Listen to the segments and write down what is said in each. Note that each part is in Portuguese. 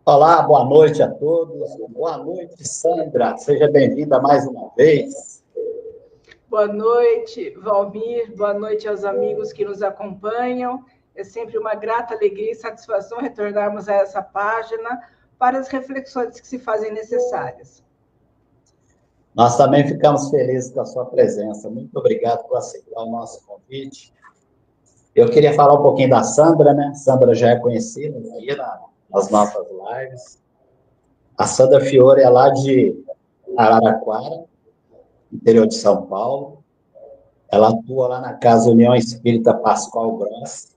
Olá, boa noite a todos. Boa noite, Sandra. Seja bem-vinda mais uma vez. Boa noite, Valmir. Boa noite aos amigos que nos acompanham. É sempre uma grata alegria e satisfação retornarmos a essa página para as reflexões que se fazem necessárias. Nós também ficamos felizes com a sua presença. Muito obrigado por aceitar o nosso convite. Eu queria falar um pouquinho da Sandra, né? Sandra já é conhecida aqui nas nossas lives. A Sandra Fiore é lá de Araraquara, interior de São Paulo. Ela atua lá na Casa União Espírita Pascoal Gross.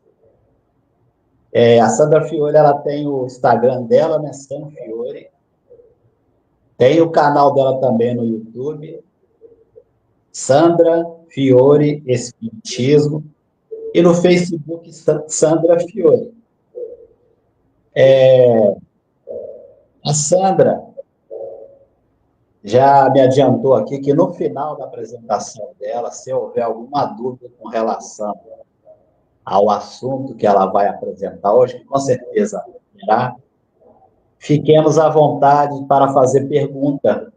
A Sandra Fiore, ela tem o Instagram dela, né? San Fiore. Tem o canal dela também no YouTube, Sandra Fiore Espiritismo, e no Facebook, Sandra Fiore. A Sandra já me adiantou aqui que no final da apresentação dela, se houver alguma dúvida com relação ao assunto que ela vai apresentar hoje, que com certeza terá, fiquemos à vontade para fazer pergunta,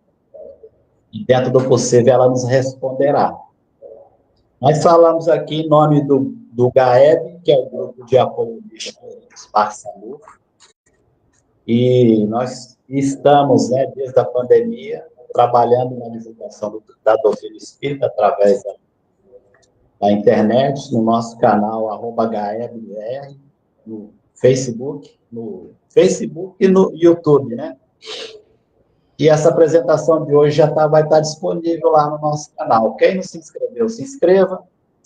e dentro do possível ela nos responderá. Nós falamos aqui em nome do GAEB, que é o Grupo de Apoio de Espíritos Parça-Luz, e nós estamos, desde a pandemia, trabalhando na divulgação da doutrina espírita através da internet, no nosso canal @GAEBBR, no Facebook e no YouTube, né? E essa apresentação de hoje vai estar disponível lá no nosso canal. Quem não se inscreveu, se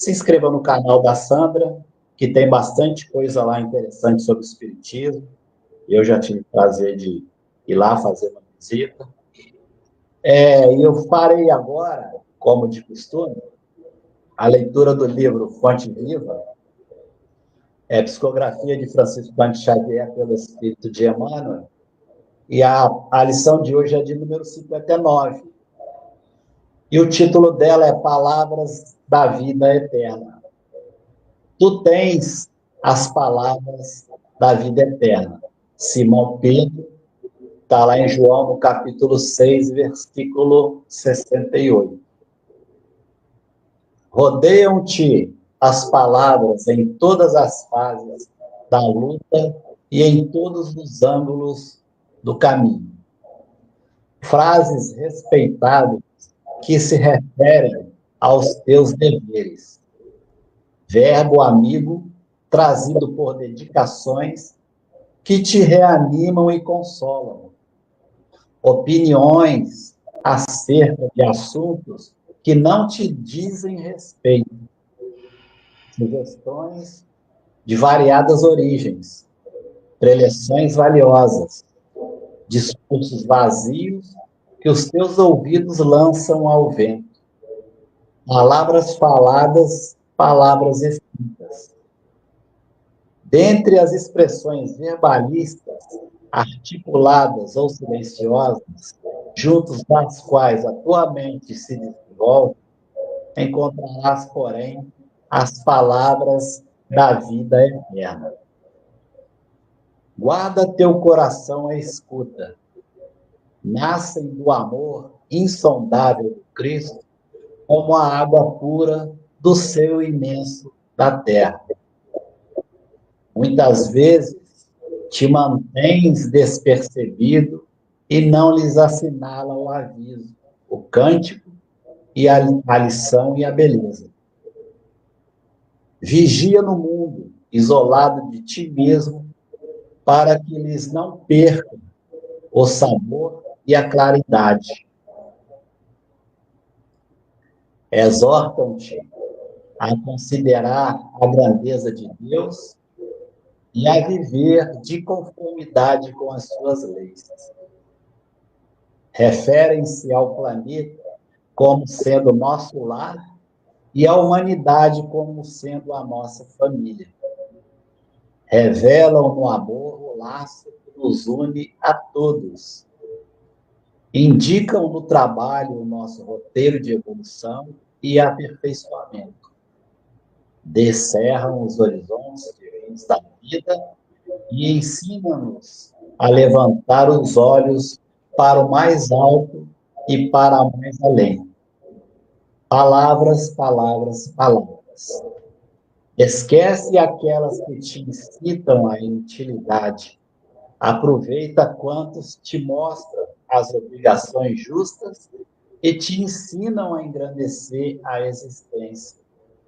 inscreva no canal da Sandra, que tem bastante coisa lá interessante sobre o espiritismo. Eu já tive o prazer de ir lá fazer uma visita. E eu farei agora, como de costume, a leitura do livro Fonte Viva, Psicografia de Francisco Cândido Xavier pelo Espírito de Emmanuel, e a lição de hoje é de número 59. E o título dela é Palavras da Vida Eterna. Tu tens as palavras da vida eterna. Simão Pedro, está lá em João, no capítulo 6, versículo 68. Rodeiam-te as palavras em todas as fases da luta e em todos os ângulos do caminho. Frases respeitáveis que se referem aos teus deveres. Verbo amigo trazido por dedicações que te reanimam e consolam. Opiniões acerca de assuntos que não te dizem respeito. Sugestões de variadas origens. Preleções valiosas. Discursos vazios que os teus ouvidos lançam ao vento. Palavras faladas, palavras escritas. Dentre as expressões verbalistas, articuladas ou silenciosas, juntos das quais a tua mente se desenvolve, encontrarás, porém, as palavras da vida eterna. Guarda teu coração à escuta. Nascem do amor insondável do Cristo, como a água pura do céu imenso da terra. Muitas vezes te mantens despercebido e não lhes assinala o aviso, o cântico e a lição e a beleza. Vigia no mundo, isolado de ti mesmo, para que eles não percam o sabor e a claridade. Exortam-te a considerar a grandeza de Deus e a viver de conformidade com as suas leis. Referem-se ao planeta como sendo nosso lar e à humanidade como sendo a nossa família. Revelam no amor o laço que nos une a todos. Indicam no trabalho o nosso roteiro de evolução e aperfeiçoamento. Descerram os horizontes divinos da vida e ensinam-nos a levantar os olhos para o mais alto e para mais além. Palavras, palavras, palavras. Esquece aquelas que te incitam à inutilidade. Aproveita quantos te mostram as obrigações justas e te ensinam a engrandecer a existência.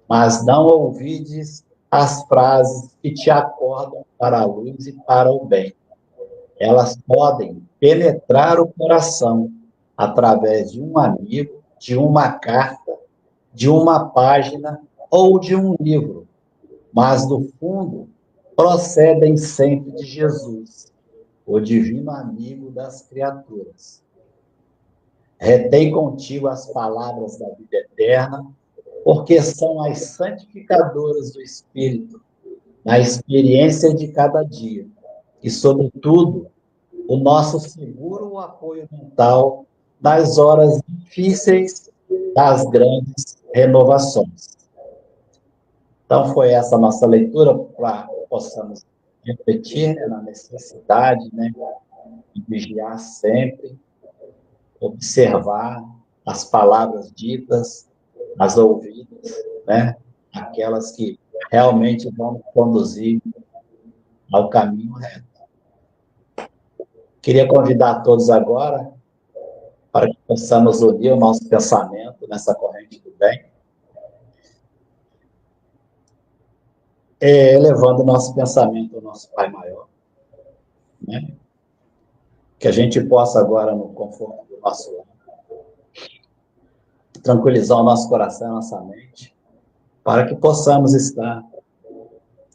Mas não ouvides as frases que te acordam para a luz e para o bem. Elas podem penetrar o coração através de um amigo, de uma carta, de uma página ou de um livro, mas no fundo procedem sempre de Jesus, o divino amigo das criaturas. Retém contigo as palavras da vida eterna, porque são as santificadoras do Espírito, na experiência de cada dia, e, sobretudo, o nosso seguro apoio mental nas horas difíceis das grandes renovações. Então, foi essa a nossa leitura para que possamos refletir, né, na necessidade, né, de vigiar sempre, observar as palavras ditas, as ouvidas, né, aquelas que realmente vão nos conduzir ao caminho reto. Queria convidar todos agora para que possamos unir o nosso pensamento nessa corrente do bem, elevando o nosso pensamento ao nosso Pai Maior, né? Que a gente possa agora, no conforto do nosso lar, tranquilizar o nosso coração, a nossa mente, para que possamos estar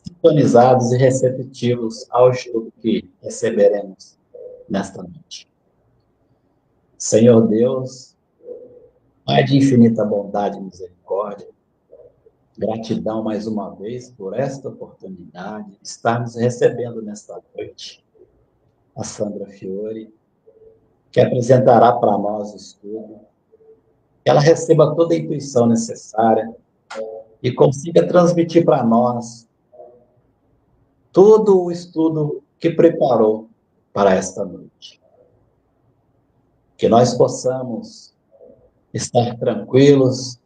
sintonizados e receptivos ao estudo que receberemos nesta noite. Senhor Deus, Pai de infinita bondade e misericórdia, gratidão mais uma vez por esta oportunidade de estarmos recebendo nesta noite a Sandra Fiore, que apresentará para nós o estudo, que ela receba toda a intuição necessária e consiga transmitir para nós todo o estudo que preparou para esta noite. Que nós possamos estar tranquilos,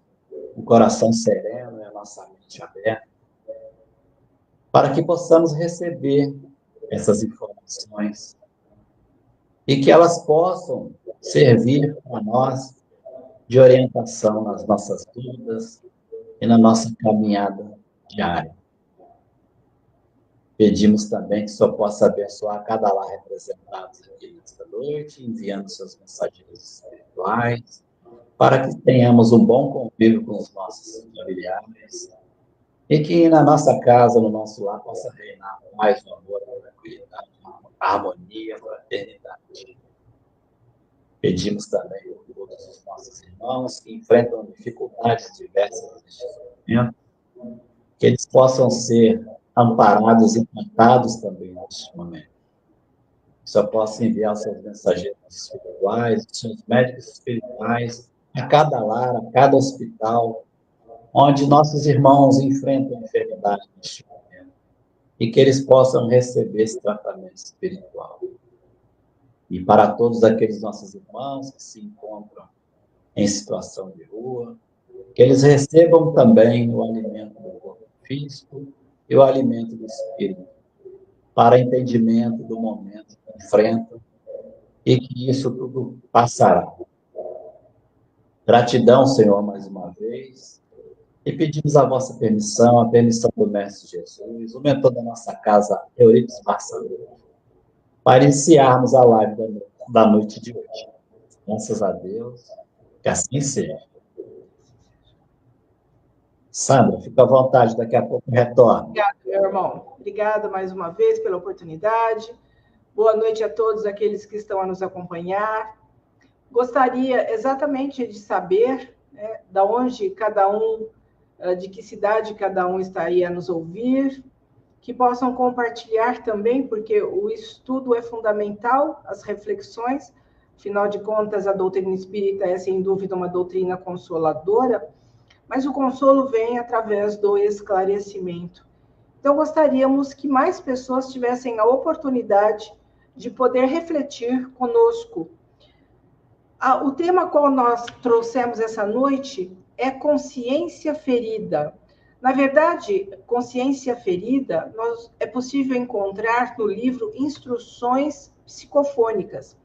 o coração sereno e a nossa mente aberta, para que possamos receber essas informações e que elas possam servir para nós de orientação nas nossas dúvidas e na nossa caminhada diária. Pedimos também que o Senhor possa abençoar cada lar representado aqui nesta noite, enviando seus mensageiros espirituais, para que tenhamos um bom convívio com os nossos familiares e que na nossa casa, no nosso lar, possa reinar mais o amor, a tranquilidade, a harmonia, a fraternidade. Pedimos também por todos os nossos irmãos que enfrentam dificuldades diversas neste momento, que eles possam ser amparados e plantados também neste momento. Que só possa enviar os seus mensageiros espirituais, os seus médicos espirituais, a cada lar, a cada hospital, onde nossos irmãos enfrentam enfermidade neste momento, e que eles possam receber esse tratamento espiritual. E para todos aqueles nossos irmãos que se encontram em situação de rua, que eles recebam também o alimento do corpo físico e o alimento do espírito, para entendimento do momento que enfrentam, e que isso tudo passará. Gratidão, Senhor, mais uma vez, e pedimos a vossa permissão, a permissão do Mestre Jesus, o mentor da nossa casa, Euripides Barçador, para iniciarmos a live da noite de hoje. Graças a Deus, que assim seja. Sandra, fica à vontade, daqui a pouco retorno. Obrigada, meu irmão. Obrigada mais uma vez pela oportunidade. Boa noite a todos aqueles que estão a nos acompanhar. Gostaria exatamente de saber, né, de onde cada um, de que cidade cada um está aí a nos ouvir, que possam compartilhar também, porque o estudo é fundamental, as reflexões, afinal de contas, a doutrina espírita é, sem dúvida, uma doutrina consoladora, mas o consolo vem através do esclarecimento. Então, gostaríamos que mais pessoas tivessem a oportunidade de poder refletir conosco. O tema qual nós trouxemos essa noite é consciência ferida. Na verdade, consciência ferida é possível encontrar no livro Instruções Psicofônicas.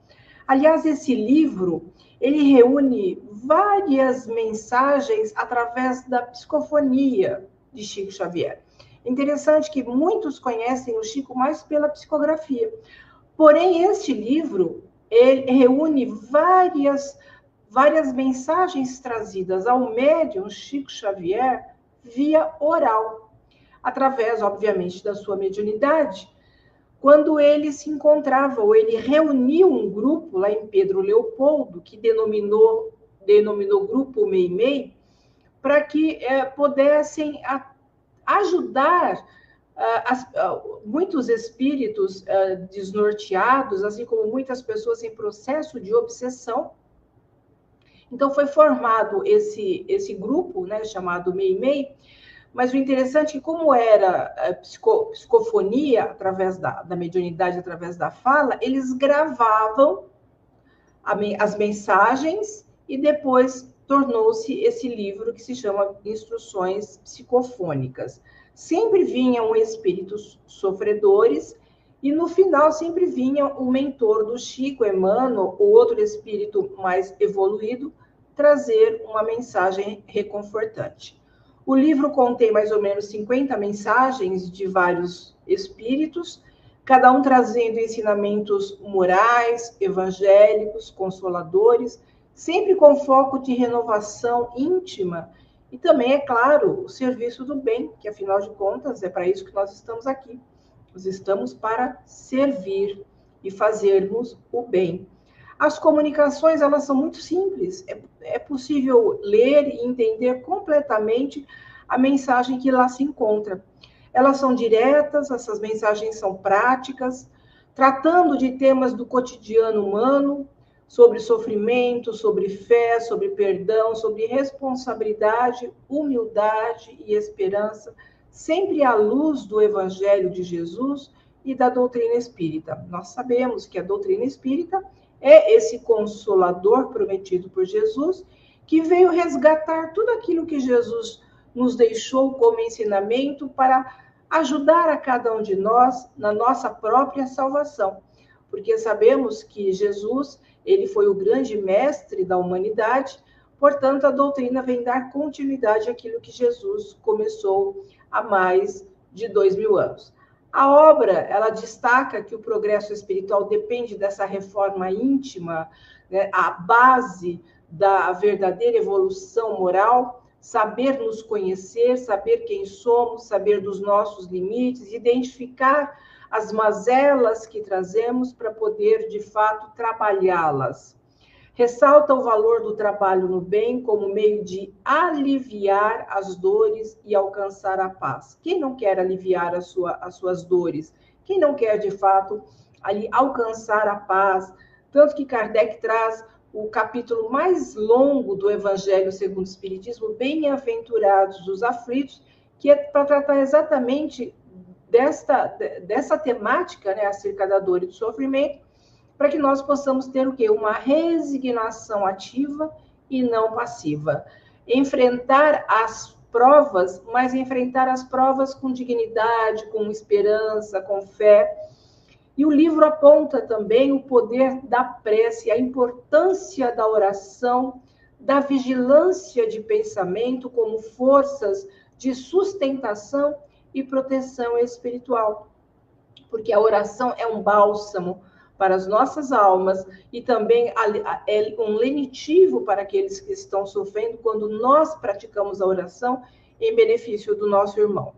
Aliás, esse livro, ele reúne várias mensagens através da psicofonia de Chico Xavier. Interessante que muitos conhecem o Chico mais pela psicografia. Porém, este livro, ele reúne várias mensagens trazidas ao médium Chico Xavier via oral, através, obviamente, da sua mediunidade. Quando ele se encontrava, ou ele reuniu um grupo lá em Pedro Leopoldo, que denominou Grupo Meimei, para que pudessem ajudar muitos espíritos desnorteados, assim como muitas pessoas em processo de obsessão. Então, foi formado esse grupo, né, chamado Meimei, mas o interessante é que, como era psicofonia, através da mediunidade, através da fala, eles gravavam as mensagens e depois tornou-se esse livro que se chama Instruções Psicofônicas. Sempre vinham espíritos sofredores e, no final, sempre vinha o mentor do Chico, Emmanuel, ou outro espírito mais evoluído, trazer uma mensagem reconfortante. O livro contém mais ou menos 50 mensagens de vários espíritos, cada um trazendo ensinamentos morais, evangélicos, consoladores, sempre com foco de renovação íntima e também, é claro, o serviço do bem, que afinal de contas é para isso que nós estamos aqui. Nós estamos para servir e fazermos o bem. As comunicações, elas são muito simples. É possível ler e entender completamente a mensagem que lá se encontra. Elas são diretas, essas mensagens são práticas, tratando de temas do cotidiano humano, sobre sofrimento, sobre fé, sobre perdão, sobre responsabilidade, humildade e esperança, sempre à luz do Evangelho de Jesus e da doutrina espírita. Nós sabemos que a doutrina espírita é esse consolador prometido por Jesus, que veio resgatar tudo aquilo que Jesus nos deixou como ensinamento para ajudar a cada um de nós na nossa própria salvação. Porque sabemos que Jesus, ele foi o grande mestre da humanidade, portanto, a doutrina vem dar continuidade àquilo que Jesus começou há mais de 2000 anos. A obra, ela destaca que o progresso espiritual depende dessa reforma íntima, né? A base da verdadeira evolução moral, saber nos conhecer, saber quem somos, saber dos nossos limites, identificar as mazelas que trazemos para poder, de fato, trabalhá-las. Ressalta o valor do trabalho no bem como meio de aliviar as dores e alcançar a paz. Quem não quer aliviar as suas dores? Quem não quer, de fato, ali alcançar a paz? Tanto que Kardec traz o capítulo mais longo do Evangelho segundo o Espiritismo, Bem-aventurados os aflitos, que é para tratar exatamente dessa temática, né, acerca da dor e do sofrimento, para que nós possamos ter o quê? Uma resignação ativa e não passiva. Enfrentar as provas, mas enfrentar as provas com dignidade, com esperança, com fé. E o livro aponta também o poder da prece, a importância da oração, da vigilância de pensamento como forças de sustentação e proteção espiritual. Porque a oração é um bálsamo para as nossas almas e também é um lenitivo para aqueles que estão sofrendo quando nós praticamos a oração em benefício do nosso irmão.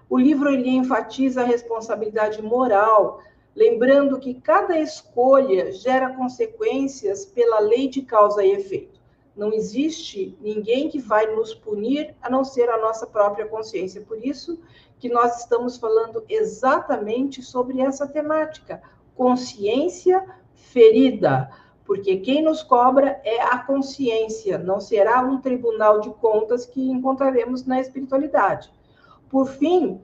O livro ele enfatiza a responsabilidade moral, lembrando que cada escolha gera consequências pela lei de causa e efeito. Não existe ninguém que vai nos punir a não ser a nossa própria consciência. Por isso que nós estamos falando exatamente sobre essa temática. Consciência ferida, porque quem nos cobra é a consciência, não será um tribunal de contas que encontraremos na espiritualidade. Por fim,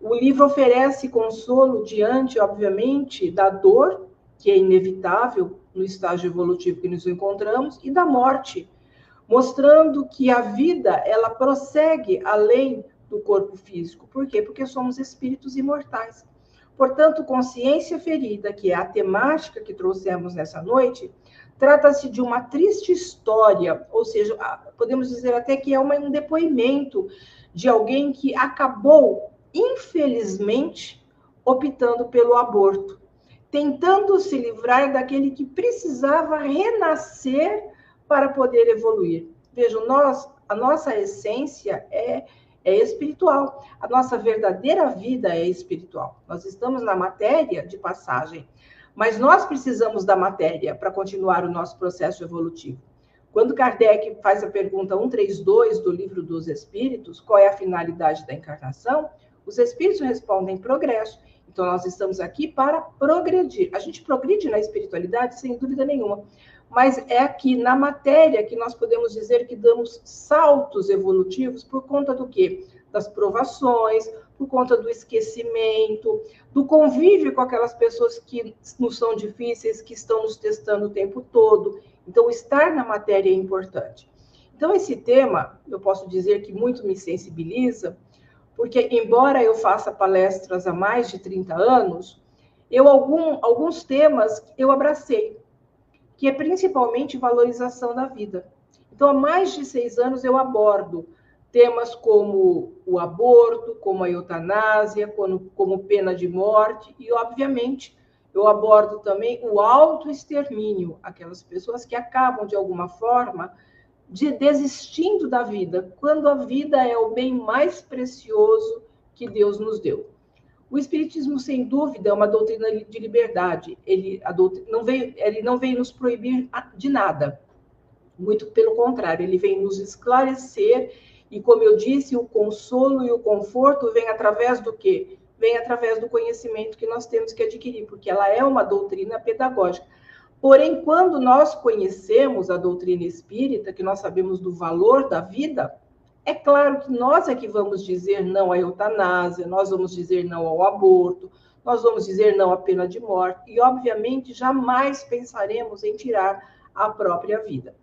o livro oferece consolo diante, obviamente, da dor que é inevitável no estágio evolutivo que nos encontramos, e da morte, mostrando que a vida, ela prossegue além do corpo físico. Por quê? Porque somos espíritos imortais. Portanto, consciência ferida, que é a temática que trouxemos nessa noite, trata-se de uma triste história, ou seja, podemos dizer até que é um depoimento de alguém que acabou, infelizmente, optando pelo aborto, tentando se livrar daquele que precisava renascer para poder evoluir. Vejam, a nossa essência é espiritual. A nossa verdadeira vida é espiritual. Nós estamos na matéria de passagem, mas nós precisamos da matéria para continuar o nosso processo evolutivo. Quando Kardec faz a pergunta 132 do Livro dos Espíritos, qual é a finalidade da encarnação? Os espíritos respondem progresso. Então, nós estamos aqui para progredir. A gente progride na espiritualidade, sem dúvida nenhuma. Mas é aqui, na matéria, que nós podemos dizer que damos saltos evolutivos por conta do quê? Das provações, por conta do esquecimento, do convívio com aquelas pessoas que nos são difíceis, que estão nos testando o tempo todo. Então, estar na matéria é importante. Então, esse tema, eu posso dizer que muito me sensibiliza, porque, embora eu faça palestras há mais de 30 anos, alguns temas eu abracei, que é principalmente valorização da vida. Então, há mais de 6 anos eu abordo temas como o aborto, como a eutanásia, como pena de morte, e, obviamente, eu abordo também o autoextermínio, aquelas pessoas que acabam, de alguma forma, desistindo da vida, quando a vida é o bem mais precioso que Deus nos deu. O Espiritismo, sem dúvida, é uma doutrina de liberdade. Ele não veio nos proibir de nada. Muito pelo contrário, ele vem nos esclarecer e, como eu disse, o consolo e o conforto vem através do quê? Vem através do conhecimento que nós temos que adquirir, porque ela é uma doutrina pedagógica. Porém, quando nós conhecemos a doutrina espírita, que nós sabemos do valor da vida, é claro que nós é que vamos dizer não à eutanásia, nós vamos dizer não ao aborto, nós vamos dizer não à pena de morte, e, obviamente, jamais pensaremos em tirar a própria vida.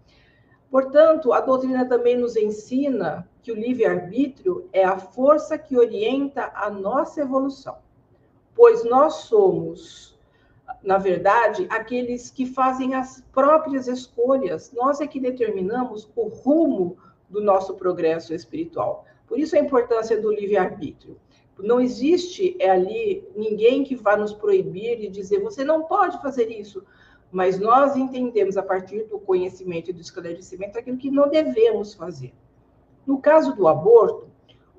Portanto, a doutrina também nos ensina que o livre-arbítrio é a força que orienta a nossa evolução, pois nós somos, na verdade, aqueles que fazem as próprias escolhas. Nós é que determinamos o rumo do nosso progresso espiritual. Por isso a importância do livre-arbítrio. Não existe ali ninguém que vá nos proibir e dizer, você não pode fazer isso. Mas nós entendemos, a partir do conhecimento e do esclarecimento, aquilo que não devemos fazer. No caso do aborto,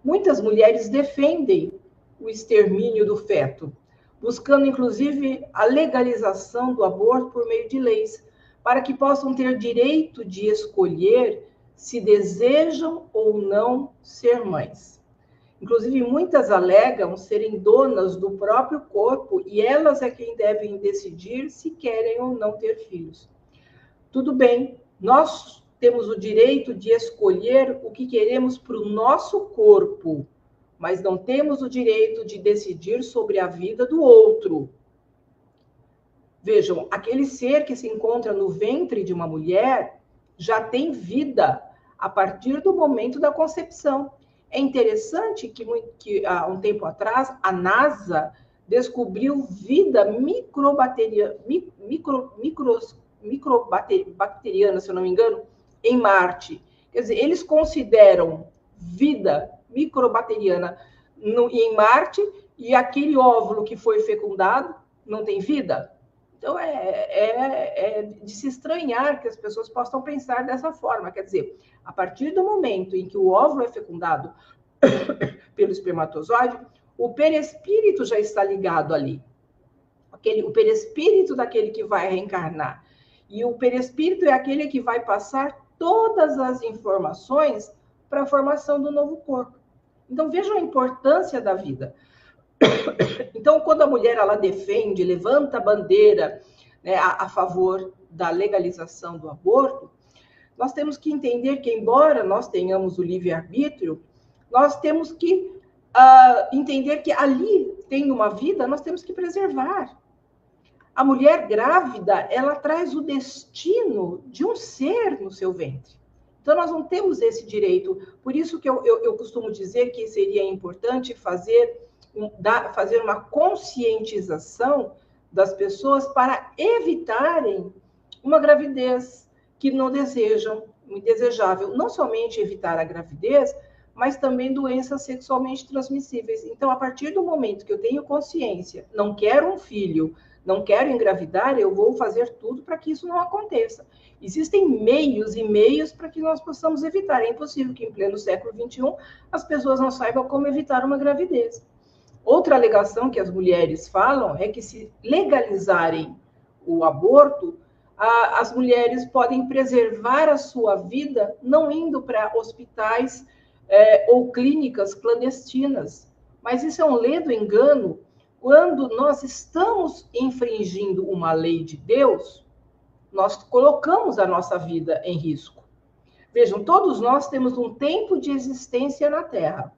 muitas mulheres defendem o extermínio do feto, buscando, inclusive, a legalização do aborto por meio de leis, para que possam ter direito de escolher se desejam ou não ser mães. Inclusive, muitas alegam serem donas do próprio corpo e elas é quem devem decidir se querem ou não ter filhos. Tudo bem, nós temos o direito de escolher o que queremos para o nosso corpo, mas não temos o direito de decidir sobre a vida do outro. Vejam, aquele ser que se encontra no ventre de uma mulher já tem vida a partir do momento da concepção. É interessante que há um tempo atrás, a NASA descobriu vida microbacteriana, se eu não me engano, em Marte. Quer dizer, eles consideram vida microbacteriana em Marte e aquele óvulo que foi fecundado não tem vida? Então, é de se estranhar que as pessoas possam pensar dessa forma. Quer dizer, a partir do momento em que o óvulo é fecundado pelo espermatozoide, o perispírito já está ligado ali. O perispírito daquele que vai reencarnar. E o perispírito é aquele que vai passar todas as informações para a formação do novo corpo. Então, vejam a importância da vida. Então, quando a mulher ela defende, levanta a bandeira, né, a favor da legalização do aborto, nós temos que entender que, embora nós tenhamos o livre-arbítrio, nós temos que entender que ali tem uma vida, nós temos que preservar. A mulher grávida, ela traz o destino de um ser no seu ventre. Então, nós não temos esse direito. Por isso que eu costumo dizer que seria importante fazer uma conscientização das pessoas para evitarem uma gravidez que não desejam, indesejável. Não somente evitar a gravidez, mas também doenças sexualmente transmissíveis. Então, a partir do momento que eu tenho consciência, não quero um filho, não quero engravidar, eu vou fazer tudo para que isso não aconteça. Existem meios e meios para que nós possamos evitar. É impossível que, em pleno século XXI, as pessoas não saibam como evitar uma gravidez. Outra alegação que as mulheres falam é que, se legalizarem o aborto, as mulheres podem preservar a sua vida não indo para hospitais ou clínicas clandestinas. Mas isso é um ledo engano. Quando nós estamos infringindo uma lei de Deus, nós colocamos a nossa vida em risco. Vejam, todos nós temos um tempo de existência na Terra.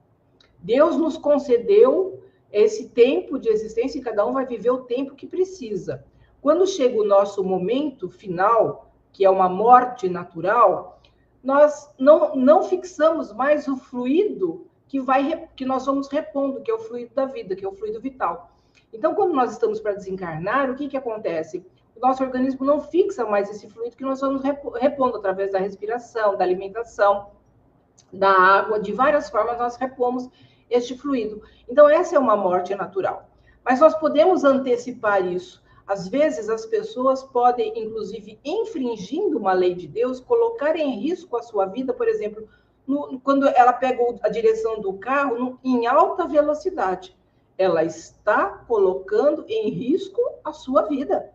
Deus nos concedeu esse tempo de existência e cada um vai viver o tempo que precisa. Quando chega o nosso momento final, que é uma morte natural, nós não fixamos mais o fluido que nós vamos repondo, que é o fluido da vida, que é o fluido vital. Então, quando nós estamos para desencarnar, o que acontece? O nosso organismo não fixa mais esse fluido que nós vamos repondo através da respiração, da alimentação, da água, de várias formas nós repomos este fluido. Então, essa é uma morte natural. Mas nós podemos antecipar isso. Às vezes, as pessoas podem, inclusive, infringindo uma lei de Deus, colocar em risco a sua vida, por exemplo, quando ela pega a direção do carro em alta velocidade. Ela está colocando em risco a sua vida.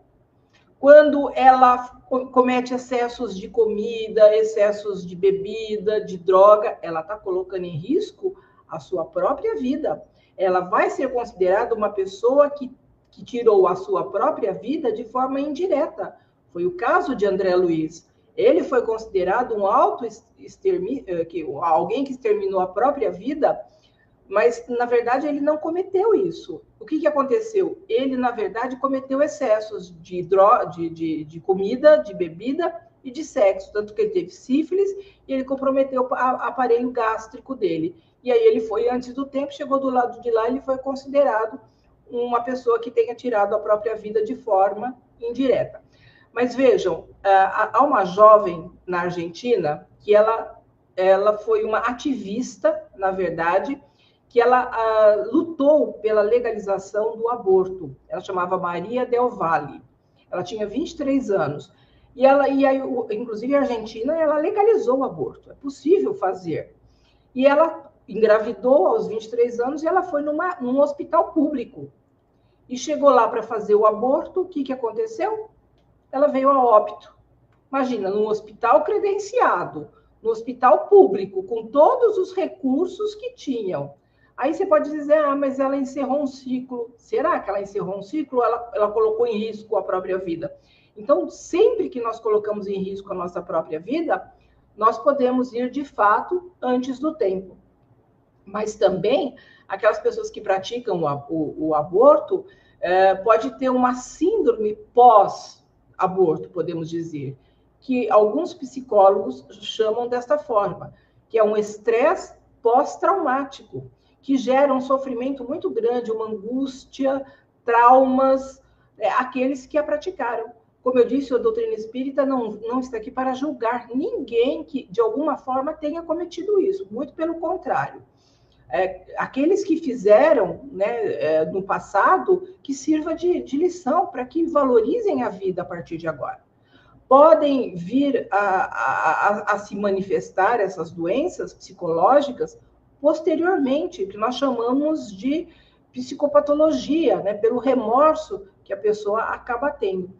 Quando ela comete excessos de comida, excessos de bebida, de droga, ela está colocando em risco a sua própria vida. Ela vai ser considerada uma pessoa que tirou a sua própria vida de forma indireta. Foi o caso de André Luiz. Ele foi considerado alguém que exterminou a própria vida, mas, na verdade, ele não cometeu isso. O que aconteceu? Ele, na verdade, cometeu excessos de comida, de bebida e de sexo, tanto que ele teve sífilis e ele comprometeu o aparelho gástrico dele. E aí ele foi antes do tempo, chegou do lado de lá, ele foi considerado uma pessoa que tenha tirado a própria vida de forma indireta. Mas vejam, há uma jovem na Argentina que ela foi uma ativista, na verdade, que ela lutou pela legalização do aborto. Ela chamava Maria Del Valle. Ela tinha 23 anos. Inclusive, a Argentina, ela legalizou o aborto. É possível fazer. E ela engravidou aos 23 anos e ela foi num hospital público. E chegou lá para fazer o aborto. O que aconteceu? Ela veio a óbito. Imagina, num hospital credenciado, no hospital público, com todos os recursos que tinham. Aí você pode dizer, mas ela encerrou um ciclo. Será que ela encerrou um ciclo ou ela colocou em risco a própria vida? Então, sempre que nós colocamos em risco a nossa própria vida, nós podemos ir, de fato, antes do tempo. Mas também, aquelas pessoas que praticam o aborto, pode ter uma síndrome pós-aborto, podemos dizer, que alguns psicólogos chamam desta forma, que é um estresse pós-traumático, que gera um sofrimento muito grande, uma angústia, traumas, aqueles que a praticaram. Como eu disse, a doutrina espírita não está aqui para julgar ninguém que, de alguma forma, tenha cometido isso. Muito pelo contrário. Aqueles que fizeram, né, no passado, que sirva de lição para que valorizem a vida a partir de agora. Podem vir a se manifestar essas doenças psicológicas posteriormente, que nós chamamos de psicopatologia, né, pelo remorso que a pessoa acaba tendo.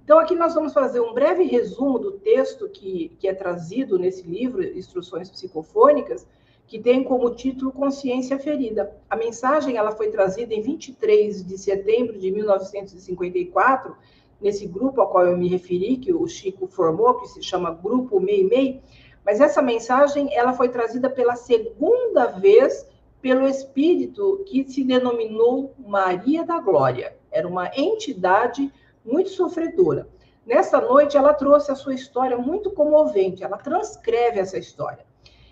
Então, aqui nós vamos fazer um breve resumo do texto que é trazido nesse livro, Instruções Psicofônicas, que tem como título Consciência Ferida. A mensagem ela foi trazida em 23 de setembro de 1954, nesse grupo ao qual eu me referi, que o Chico formou, que se chama Grupo Meimei. Mas essa mensagem ela foi trazida pela segunda vez pelo espírito que se denominou Maria da Glória. Era uma entidade muito sofredora. Nessa noite, ela trouxe a sua história muito comovente, ela transcreve essa história.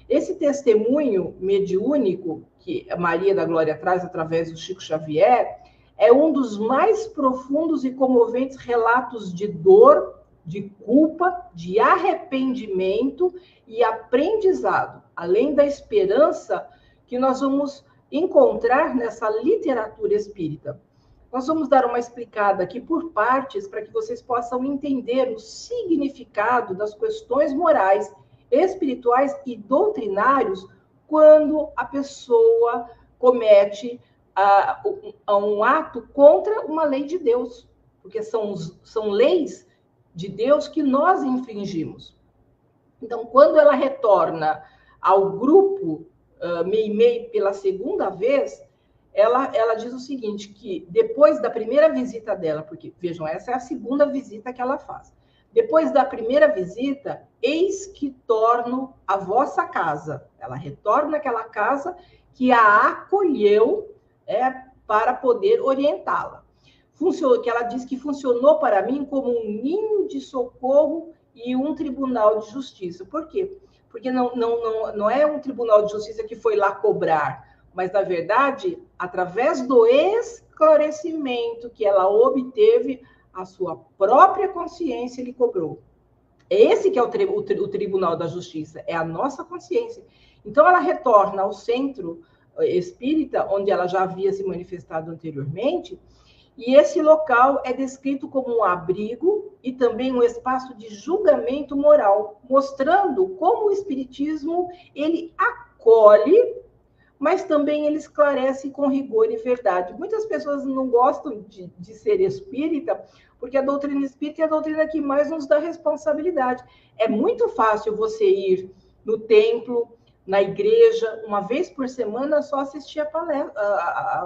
Esse testemunho mediúnico que a Maria da Glória traz através do Chico Xavier é um dos mais profundos e comoventes relatos de dor, de culpa, de arrependimento e aprendizado, além da esperança que nós vamos encontrar nessa literatura espírita. Nós vamos dar uma explicada aqui por partes para que vocês possam entender o significado das questões morais, espirituais e doutrinários quando a pessoa comete um ato contra uma lei de Deus, porque são leis de Deus que nós infringimos. Então, quando ela retorna ao grupo Meimei pela segunda vez, ela diz o seguinte, que depois da primeira visita dela, porque, vejam, essa é a segunda visita que ela faz. Depois da primeira visita, eis que torno a vossa casa. Ela retorna àquela casa que a acolheu para poder orientá-la. Que ela diz que funcionou para mim como um ninho de socorro e um tribunal de justiça. Por quê? Porque não é um tribunal de justiça que foi lá cobrar, mas, na verdade, através do esclarecimento que ela obteve, a sua própria consciência lhe cobrou. Esse que é o Tribunal da Justiça, é a nossa consciência. Então, ela retorna ao centro espírita, onde ela já havia se manifestado anteriormente, e esse local é descrito como um abrigo e também um espaço de julgamento moral, mostrando como o espiritismo ele acolhe, mas também ele esclarece com rigor e verdade. Muitas pessoas não gostam de ser espírita, porque a doutrina espírita é a doutrina que mais nos dá responsabilidade. É muito fácil você ir no templo, na igreja, uma vez por semana, só assistir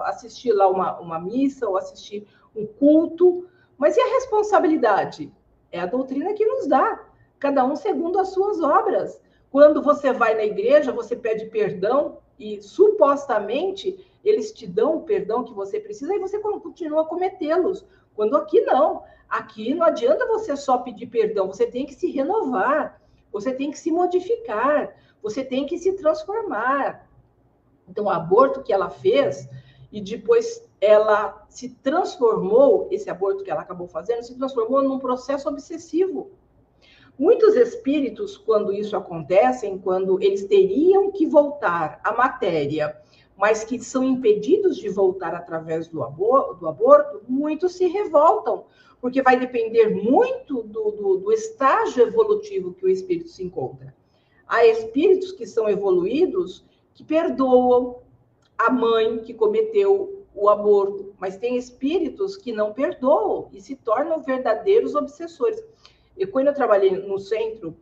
assistir lá uma missa, ou assistir um culto. Mas e a responsabilidade? É a doutrina que nos dá, cada um segundo as suas obras. Quando você vai na igreja, você pede perdão, e supostamente eles te dão o perdão que você precisa, e você continua a cometê-los. Quando aqui não adianta você só pedir perdão, você tem que se renovar, você tem que se modificar, você tem que se transformar. Então, o aborto que ela fez, e depois ela se transformou, esse aborto que ela acabou fazendo, se transformou num processo obsessivo. Muitos espíritos, quando isso acontece, quando eles teriam que voltar à matéria, mas que são impedidos de voltar através do aborto, muitos se revoltam, porque vai depender muito do estágio evolutivo que o espírito se encontra. Há espíritos que são evoluídos, que perdoam a mãe que cometeu o aborto, mas tem espíritos que não perdoam e se tornam verdadeiros obsessores. E quando eu trabalhei no centro,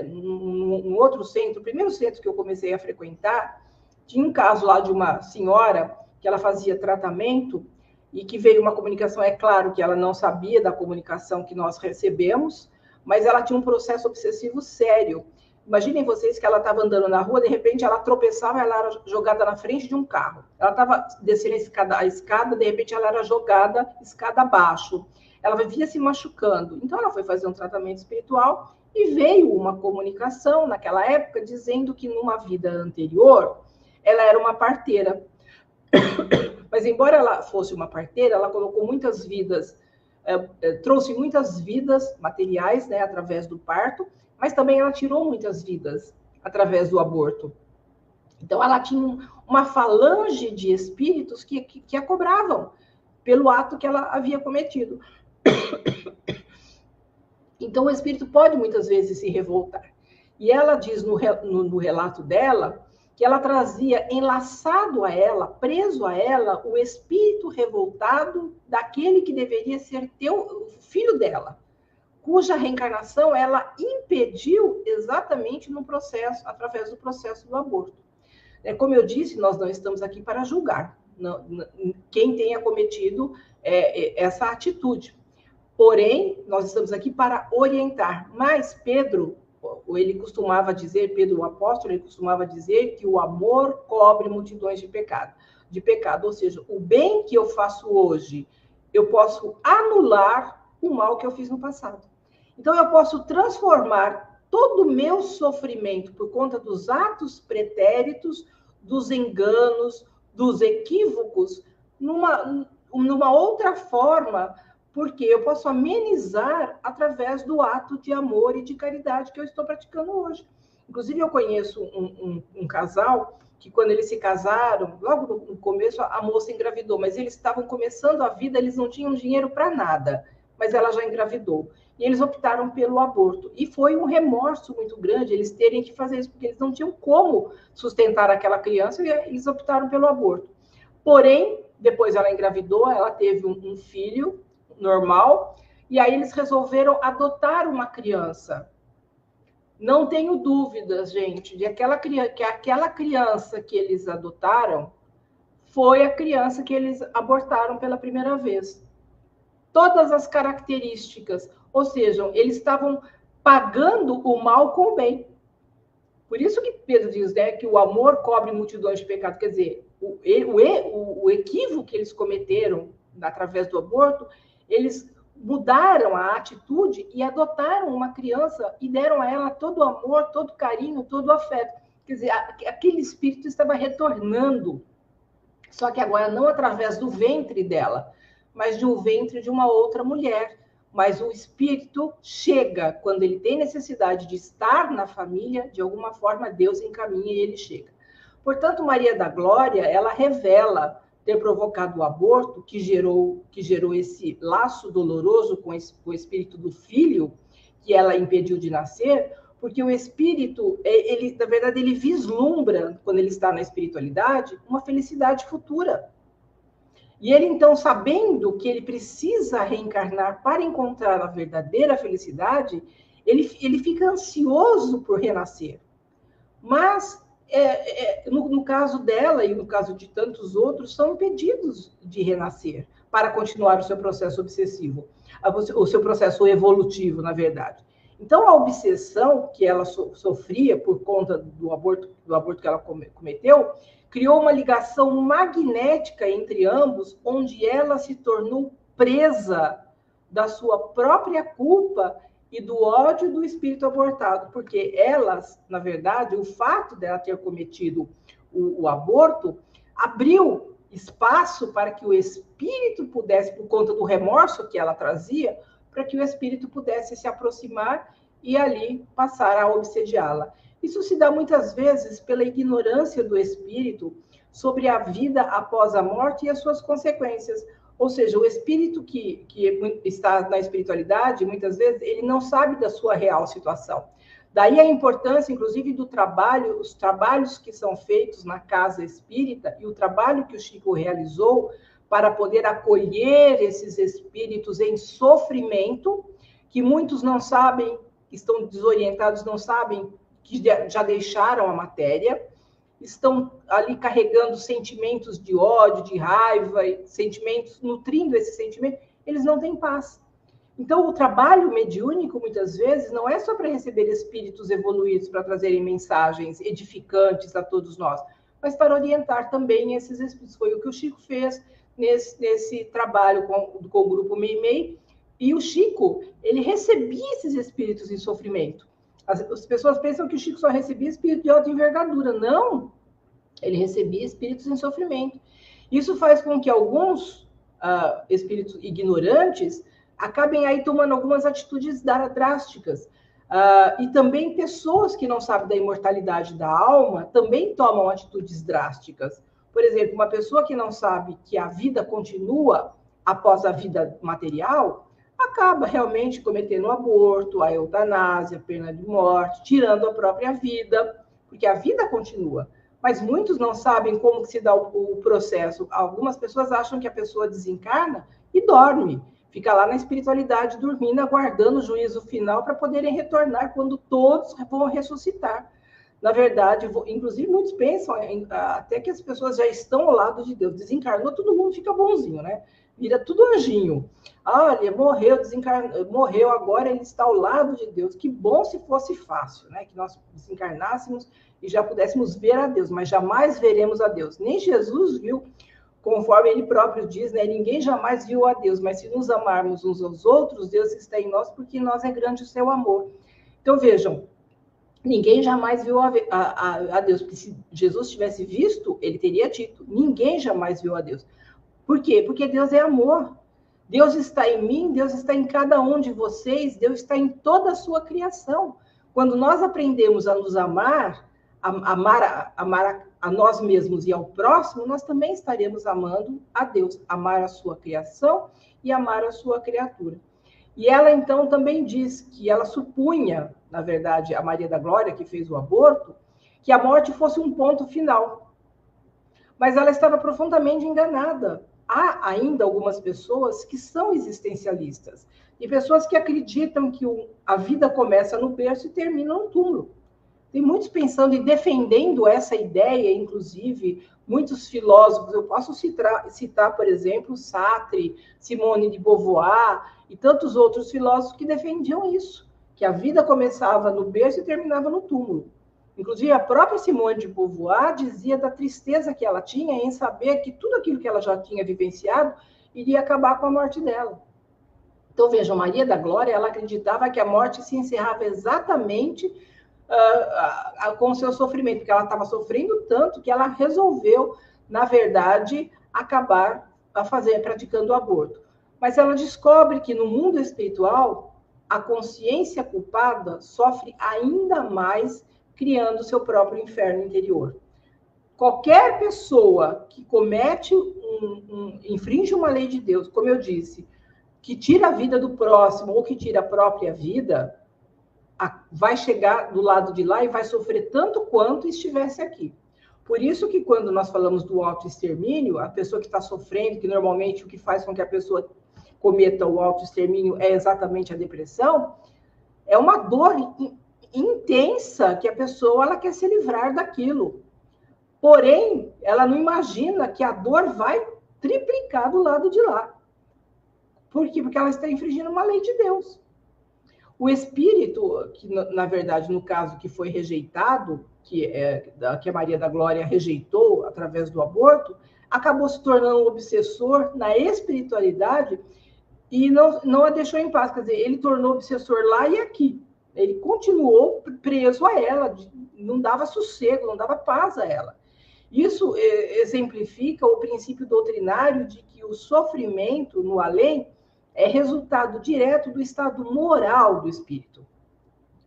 num outro centro, o primeiro centro que eu comecei a frequentar, tinha um caso lá de uma senhora que ela fazia tratamento e que veio uma comunicação, é claro que ela não sabia da comunicação que nós recebemos, mas ela tinha um processo obsessivo sério. Imaginem vocês que ela estava andando na rua, de repente ela tropeçava, ela era jogada na frente de um carro. Ela estava descendo a escada, de repente ela era jogada escada abaixo. Ela vivia se machucando. Então ela foi fazer um tratamento espiritual e veio uma comunicação naquela época dizendo que numa vida anterior ela era uma parteira. Mas embora ela fosse uma parteira, ela colocou muitas vidas, trouxe muitas vidas materiais, né, através do parto, mas também ela tirou muitas vidas através do aborto. Então, ela tinha uma falange de espíritos que a cobravam pelo ato que ela havia cometido. Então, o espírito pode muitas vezes se revoltar. E ela diz no relato dela que ela trazia enlaçado a ela, preso a ela, o espírito revoltado daquele que deveria ser o filho dela, cuja reencarnação ela impediu exatamente no processo, através do processo do aborto. Como eu disse, nós não estamos aqui para julgar quem tenha cometido essa atitude. Porém, nós estamos aqui para orientar. Mas Pedro, ele costumava dizer, Pedro o apóstolo, ele costumava dizer que o amor cobre multidões de pecado. Ou seja, o bem que eu faço hoje, eu posso anular o mal que eu fiz no passado. Então, eu posso transformar todo o meu sofrimento por conta dos atos pretéritos, dos enganos, dos equívocos, numa outra forma, porque eu posso amenizar através do ato de amor e de caridade que eu estou praticando hoje. Inclusive, eu conheço um casal que, quando eles se casaram, logo no começo, a moça engravidou, mas eles estavam começando a vida, eles não tinham dinheiro para nada, mas ela já engravidou. E eles optaram pelo aborto. E foi um remorso muito grande eles terem que fazer isso, porque eles não tinham como sustentar aquela criança, e eles optaram pelo aborto. Porém, depois ela engravidou, ela teve um filho normal, e aí eles resolveram adotar uma criança. Não tenho dúvidas, gente, de que aquela criança que eles adotaram foi a criança que eles abortaram pela primeira vez. Todas as características, ou seja, eles estavam pagando o mal com o bem. Por isso que Pedro diz, né, que o amor cobre multidões de pecados. Quer dizer, o equívoco que eles cometeram através do aborto, eles mudaram a atitude e adotaram uma criança e deram a ela todo o amor, todo o carinho, todo o afeto. Quer dizer, aquele espírito estava retornando, só que agora não através do ventre dela, mas de um ventre de uma outra mulher. Mas o espírito chega, quando ele tem necessidade de estar na família, de alguma forma Deus encaminha e ele chega. Portanto, Maria da Glória, ela revela ter provocado o aborto, que gerou esse laço doloroso com o espírito do filho, que ela impediu de nascer, porque o espírito, na verdade, ele vislumbra, quando ele está na espiritualidade, uma felicidade futura. E ele, então, sabendo que ele precisa reencarnar para encontrar a verdadeira felicidade, ele fica ansioso por renascer. Mas, no caso dela e no caso de tantos outros, são impedidos de renascer para continuar o seu processo obsessivo, o seu processo evolutivo, na verdade. Então, a obsessão que ela sofria por conta do aborto que ela cometeu, criou uma ligação magnética entre ambos, onde ela se tornou presa da sua própria culpa e do ódio do espírito abortado, porque elas, na verdade, o fato dela ter cometido o aborto abriu espaço para que o espírito pudesse, por conta do remorso que ela trazia, para que o espírito pudesse se aproximar e ali passar a obsediá-la. Isso se dá muitas vezes pela ignorância do espírito sobre a vida após a morte e as suas consequências. Ou seja, o espírito que está na espiritualidade, muitas vezes, ele não sabe da sua real situação. Daí a importância, inclusive, do trabalho, os trabalhos que são feitos na casa espírita e o trabalho que o Chico realizou para poder acolher esses espíritos em sofrimento, que muitos não sabem, estão desorientados, não sabem que já deixaram a matéria, estão ali carregando sentimentos de ódio, de raiva, sentimentos, nutrindo esse sentimento, eles não têm paz. Então, o trabalho mediúnico, muitas vezes, não é só para receber espíritos evoluídos, para trazerem mensagens edificantes a todos nós, mas para orientar também esses espíritos. Foi o que o Chico fez nesse trabalho com o grupo Meimei, e o Chico, ele recebia esses espíritos em sofrimento. As pessoas pensam que o Chico só recebia espírito de alta envergadura. Não, ele recebia espíritos em sofrimento. Isso faz com que alguns espíritos ignorantes acabem aí tomando algumas atitudes drásticas. E também pessoas que não sabem da imortalidade da alma também tomam atitudes drásticas. Por exemplo, uma pessoa que não sabe que a vida continua após a vida material, acaba realmente cometendo o aborto, a eutanásia, a pena de morte, tirando a própria vida, porque a vida continua. Mas muitos não sabem como se dá o processo. Algumas pessoas acham que a pessoa desencarna e dorme, fica lá na espiritualidade dormindo, aguardando o juízo final para poderem retornar quando todos vão ressuscitar. Na verdade, inclusive muitos pensam até que as pessoas já estão ao lado de Deus. Desencarnou, todo mundo fica bonzinho, né? Vira tudo anjinho. Olha, morreu, morreu, agora ele está ao lado de Deus. Que bom se fosse fácil, né? Que nós desencarnássemos e já pudéssemos ver a Deus, mas jamais veremos a Deus. Nem Jesus viu conforme ele próprio diz, né? Ninguém jamais viu a Deus, mas se nos amarmos uns aos outros, Deus está em nós, porque em nós é grande o seu amor. Então, vejam, ninguém jamais viu a Deus, porque se Jesus tivesse visto, ele teria dito, ninguém jamais viu a Deus. Por quê? Porque Deus é amor. Deus está em mim, Deus está em cada um de vocês, Deus está em toda a sua criação. Quando nós aprendemos a nos amar, amar a nós mesmos e ao próximo, nós também estaremos amando a Deus, amar a sua criação e amar a sua criatura. E ela, então, também diz que ela supunha, na verdade, a Maria da Glória, que fez o aborto, que a morte fosse um ponto final. Mas ela estava profundamente enganada. Há ainda algumas pessoas que são existencialistas, e pessoas que acreditam que a vida começa no berço e termina no túmulo. Tem muitos pensando e defendendo essa ideia, inclusive, muitos filósofos. Eu posso citar, por exemplo, Sartre, Simone de Beauvoir e tantos outros filósofos que defendiam isso, que a vida começava no berço e terminava no túmulo. Inclusive, a própria Simone de Beauvoir dizia da tristeza que ela tinha em saber que tudo aquilo que ela já tinha vivenciado iria acabar com a morte dela. Então, vejam, Maria da Glória, ela acreditava que a morte se encerrava exatamente com o seu sofrimento, porque ela estava sofrendo tanto que ela resolveu, na verdade, acabar praticando o aborto. Mas ela descobre que no mundo espiritual, a consciência culpada sofre ainda mais, criando seu próprio inferno interior. Qualquer pessoa que comete, infringe uma lei de Deus, como eu disse, que tira a vida do próximo ou que tira a própria vida, vai chegar do lado de lá e vai sofrer tanto quanto estivesse aqui. Por isso que quando nós falamos do autoextermínio, a pessoa que está sofrendo, que normalmente o que faz com que a pessoa cometa o autoextermínio é exatamente a depressão, é uma dor intensa que a pessoa ela quer se livrar daquilo. Porém, ela não imagina que a dor vai triplicar do lado de lá. Por quê? Porque ela está infringindo uma lei de Deus. O espírito, que na verdade, no caso que foi rejeitado, que a Maria da Glória rejeitou através do aborto, acabou se tornando um obsessor na espiritualidade e não a deixou em paz. Quer dizer, ele tornou obsessor lá e aqui. Ele continuou preso a ela, não dava sossego, não dava paz a ela. Isso exemplifica o princípio doutrinário de que o sofrimento no além é resultado direto do estado moral do espírito.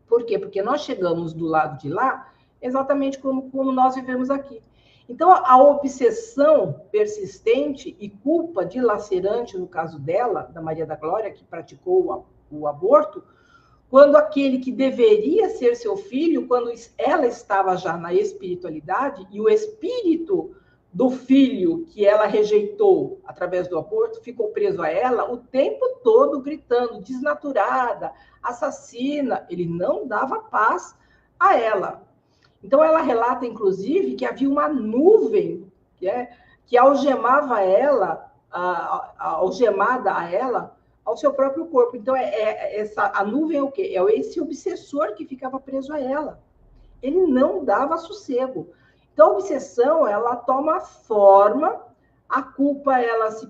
Por quê? Porque nós chegamos do lado de lá exatamente como nós vivemos aqui. Então, a obsessão persistente e culpa dilacerante, no caso dela, da Maria da Glória, que praticou o aborto, quando aquele que deveria ser seu filho, quando ela estava já na espiritualidade, e o espírito do filho que ela rejeitou através do aborto ficou preso a ela o tempo todo gritando, desnaturada, assassina. Ele não dava paz a ela. Então, ela relata, inclusive, que havia uma nuvem que algemava ela, algemada a ela, ao seu próprio corpo. Então, a nuvem é o quê? É esse obsessor que ficava preso a ela. Ele não dava sossego. Então, a obsessão, ela toma forma, a culpa, ela se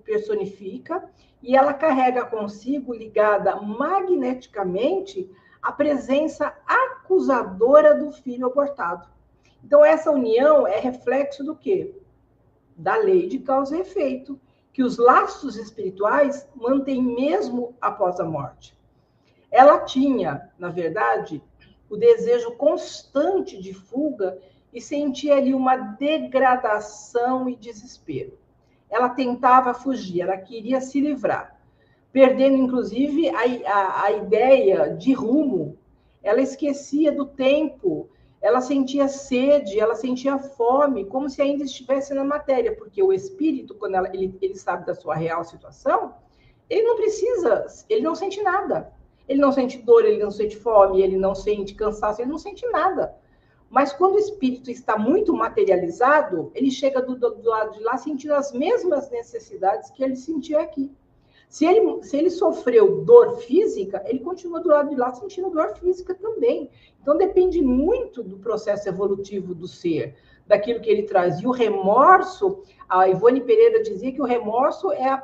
personifica e ela carrega consigo, ligada magneticamente, a presença acusadora do filho abortado. Então, essa união é reflexo do quê? Da lei de causa e efeito, que os laços espirituais mantêm mesmo após a morte. Ela tinha, na verdade, o desejo constante de fuga e sentia ali uma degradação e desespero. Ela tentava fugir, ela queria se livrar, perdendo, inclusive, a ideia de rumo. Ela esquecia do tempo, ela sentia sede, ela sentia fome, como se ainda estivesse na matéria, porque o espírito, quando ele sabe da sua real situação, ele não precisa, ele não sente nada. Ele não sente dor, ele não sente fome, ele não sente cansaço, ele não sente nada. Mas quando o espírito está muito materializado, ele chega do lado de lá sentindo as mesmas necessidades que ele sentia aqui. Se ele sofreu dor física, ele continua do lado de lá sentindo dor física também. Então, depende muito do processo evolutivo do ser, daquilo que ele traz. E o remorso, a Ivone Pereira dizia que o remorso é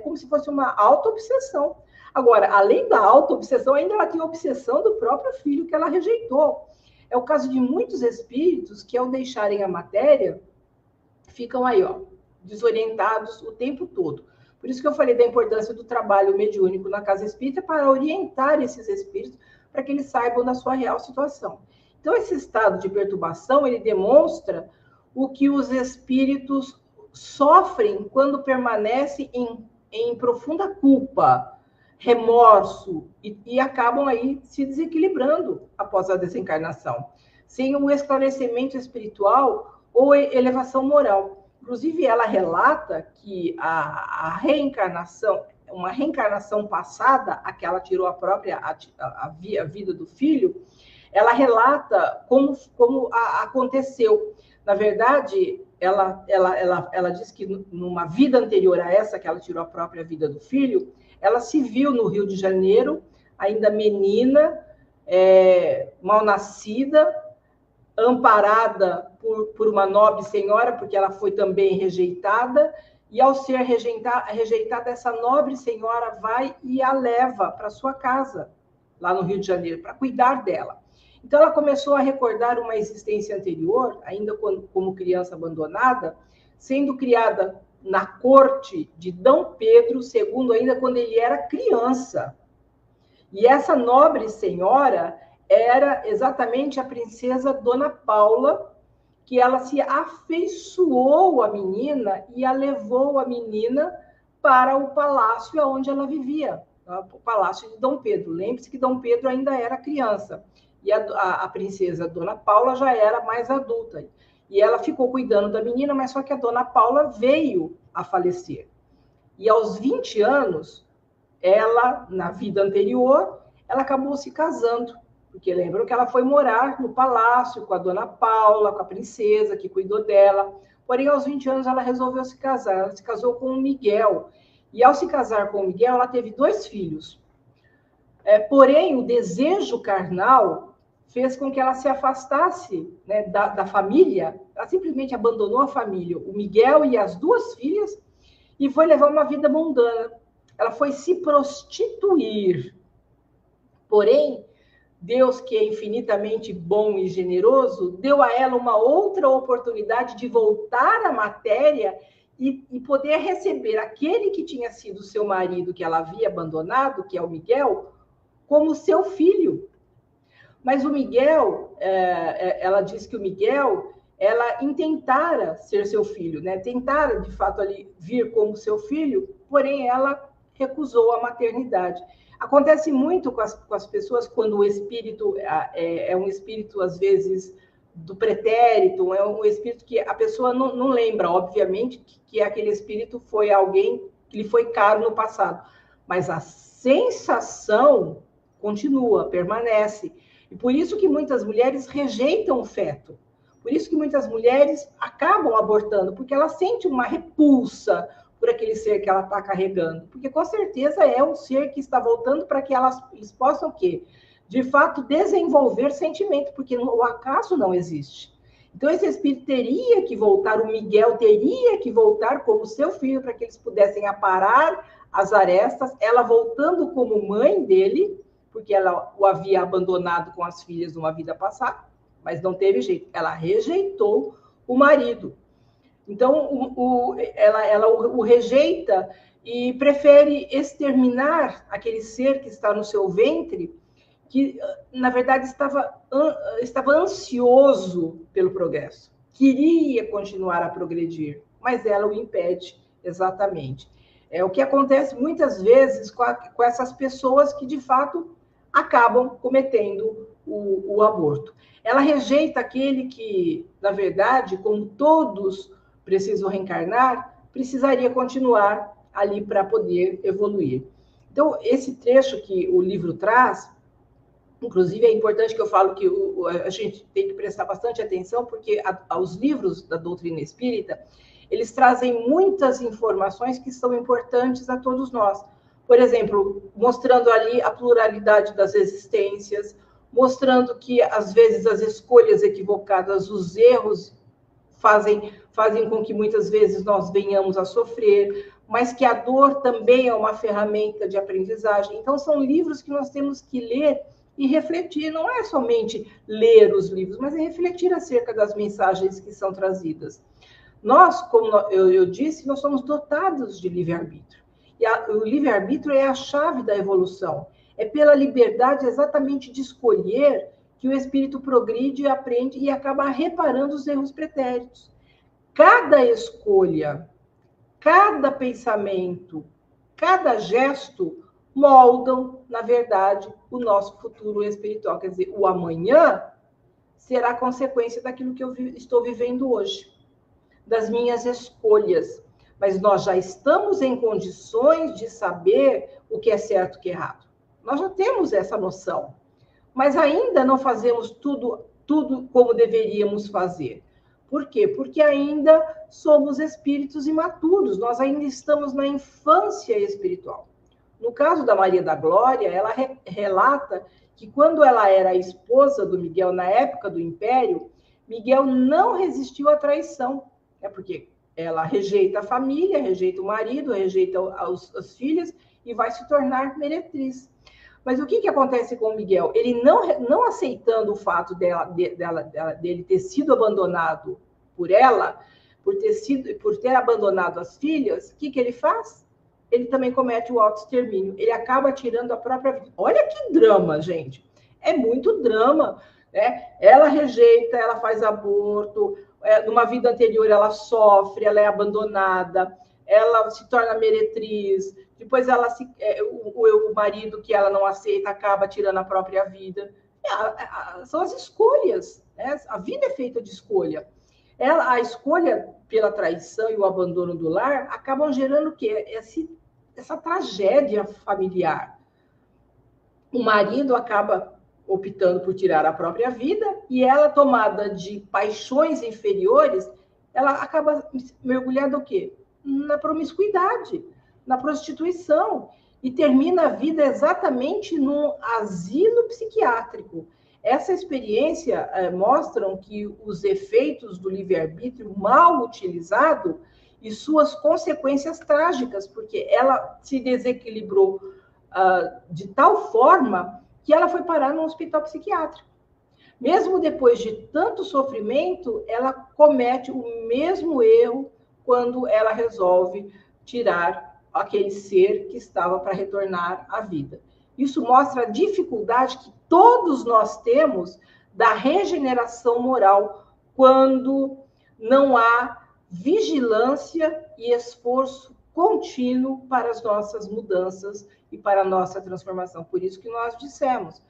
como se fosse uma auto-obsessão. Agora, além da auto-obsessão, ainda ela tem a obsessão do próprio filho que ela rejeitou. É o caso de muitos espíritos que, ao deixarem a matéria, ficam aí, ó, desorientados o tempo todo. Por isso que eu falei da importância do trabalho mediúnico na casa espírita, para orientar esses espíritos, para que eles saibam da sua real situação. Então, esse estado de perturbação, ele demonstra o que os espíritos sofrem quando permanecem em profunda culpa, remorso, e acabam aí se desequilibrando após a desencarnação, sem um esclarecimento espiritual ou elevação moral. Inclusive, ela relata que a reencarnação, uma reencarnação passada, a que ela tirou a própria a vida do filho, ela relata como aconteceu. Na verdade, ela diz que numa vida anterior a essa, que ela tirou a própria vida do filho, ela se viu no Rio de Janeiro, ainda menina, mal nascida, amparada por uma nobre senhora, porque ela foi também rejeitada, e ao ser rejeitada, essa nobre senhora vai e a leva para sua casa, lá no Rio de Janeiro, para cuidar dela. Então, ela começou a recordar uma existência anterior, ainda como criança abandonada, sendo criada na corte de D. Pedro II, ainda quando ele era criança. E essa nobre senhora era exatamente a princesa Dona Paula, que ela se afeiçoou à menina e a levou a menina para o palácio onde ela vivia, o palácio de Dom Pedro. Lembre-se que Dom Pedro ainda era criança, e a princesa Dona Paula já era mais adulta. E ela ficou cuidando da menina, mas só que a Dona Paula veio a falecer. E aos 20 anos, ela, na vida anterior, ela acabou se casando, porque lembram que ela foi morar no palácio com a Dona Paula, com a princesa que cuidou dela. Porém, aos 20 anos, ela resolveu se casar. Ela se casou com o Miguel. E ao se casar com o Miguel, ela teve 2 filhos. Porém, o desejo carnal fez com que ela se afastasse, né, da família. Ela simplesmente abandonou a família, o Miguel e as 2 filhas, e foi levar uma vida mundana. Ela foi se prostituir. Porém, Deus, que é infinitamente bom e generoso, deu a ela uma outra oportunidade de voltar à matéria e poder receber aquele que tinha sido seu marido, que ela havia abandonado, que é o Miguel, como seu filho. Mas o Miguel, ela diz que o Miguel, ela intentara ser seu filho, né? Tentara, de fato, ali vir como seu filho, porém ela recusou a maternidade. Acontece muito com as pessoas quando o espírito é um espírito, às vezes, do pretérito, é um espírito que a pessoa não lembra, obviamente, que aquele espírito foi alguém que lhe foi caro no passado. Mas a sensação continua, permanece. E por isso que muitas mulheres rejeitam o feto. Por isso que muitas mulheres acabam abortando, porque elas sentem uma repulsa por aquele ser que ela está carregando. Porque, com certeza, é um ser que está voltando para que eles possam, o quê? De fato, desenvolver sentimento, porque o acaso não existe. Então, esse espírito teria que voltar, o Miguel teria que voltar como seu filho, para que eles pudessem aparar as arestas, ela voltando como mãe dele, porque ela o havia abandonado com as filhas numa vida passada, mas não teve jeito. Ela rejeitou o marido. Então, ela o rejeita e prefere exterminar aquele ser que está no seu ventre, que, na verdade, estava ansioso pelo progresso. Queria continuar a progredir, mas ela o impede exatamente. É o que acontece muitas vezes com essas pessoas que, de fato, acabam cometendo o aborto. Ela rejeita aquele que, na verdade, como todos precisam reencarnar, precisaria continuar ali para poder evoluir. Então, esse trecho que o livro traz, inclusive é importante que eu falo que a gente tem que prestar bastante atenção, porque os livros da doutrina espírita, eles trazem muitas informações que são importantes a todos nós. Por exemplo, mostrando ali a pluralidade das existências, mostrando que, às vezes, as escolhas equivocadas, os erros fazem com que muitas vezes nós venhamos a sofrer, mas que a dor também é uma ferramenta de aprendizagem. Então, são livros que nós temos que ler e refletir. Não é somente ler os livros, mas é refletir acerca das mensagens que são trazidas. Nós, como eu disse, nós somos dotados de livre-arbítrio. E o livre-arbítrio é a chave da evolução. É pela liberdade exatamente de escolher que o espírito progride, aprende e acaba reparando os erros pretéritos. Cada escolha, cada pensamento, cada gesto moldam, na verdade, o nosso futuro espiritual. Quer dizer, o amanhã será consequência daquilo que eu estou vivendo hoje, das minhas escolhas. Mas nós já estamos em condições de saber o que é certo e o que é errado. Nós já temos essa noção. Mas ainda não fazemos tudo como deveríamos fazer. Por quê? Porque ainda somos espíritos imaturos, nós ainda estamos na infância espiritual. No caso da Maria da Glória, ela relata que quando ela era a esposa do Miguel, na época do Império, Miguel não resistiu à traição, porque ela rejeita a família, rejeita o marido, rejeita as filhas e vai se tornar meretriz. Mas o que acontece com o Miguel? Ele não aceitando o fato dele ter sido abandonado por ela, por ter abandonado as filhas, o que ele faz? Ele também comete o autoextermínio. Ele acaba tirando a própria vida. Olha que drama, gente. É muito drama, né? Ela rejeita, ela faz aborto, numa vida anterior ela sofre, ela é abandonada, ela se torna meretriz, depois o marido que ela não aceita acaba tirando a própria vida. São as escolhas, né? A vida é feita de escolha. A escolha pela traição e o abandono do lar acabam gerando o quê? Essa tragédia familiar. O marido acaba optando por tirar a própria vida e ela, tomada de paixões inferiores, ela acaba mergulhando o quê? Na promiscuidade, na prostituição, e termina a vida exatamente num asilo psiquiátrico. Essa experiência mostram que os efeitos do livre-arbítrio mal utilizado e suas consequências trágicas, porque ela se desequilibrou de tal forma que ela foi parar num hospital psiquiátrico. Mesmo depois de tanto sofrimento, ela comete o mesmo erro quando ela resolve tirar aquele ser que estava para retornar à vida. Isso mostra a dificuldade que todos nós temos da regeneração moral quando não há vigilância e esforço contínuo para as nossas mudanças e para a nossa transformação. Por isso que nós dissemos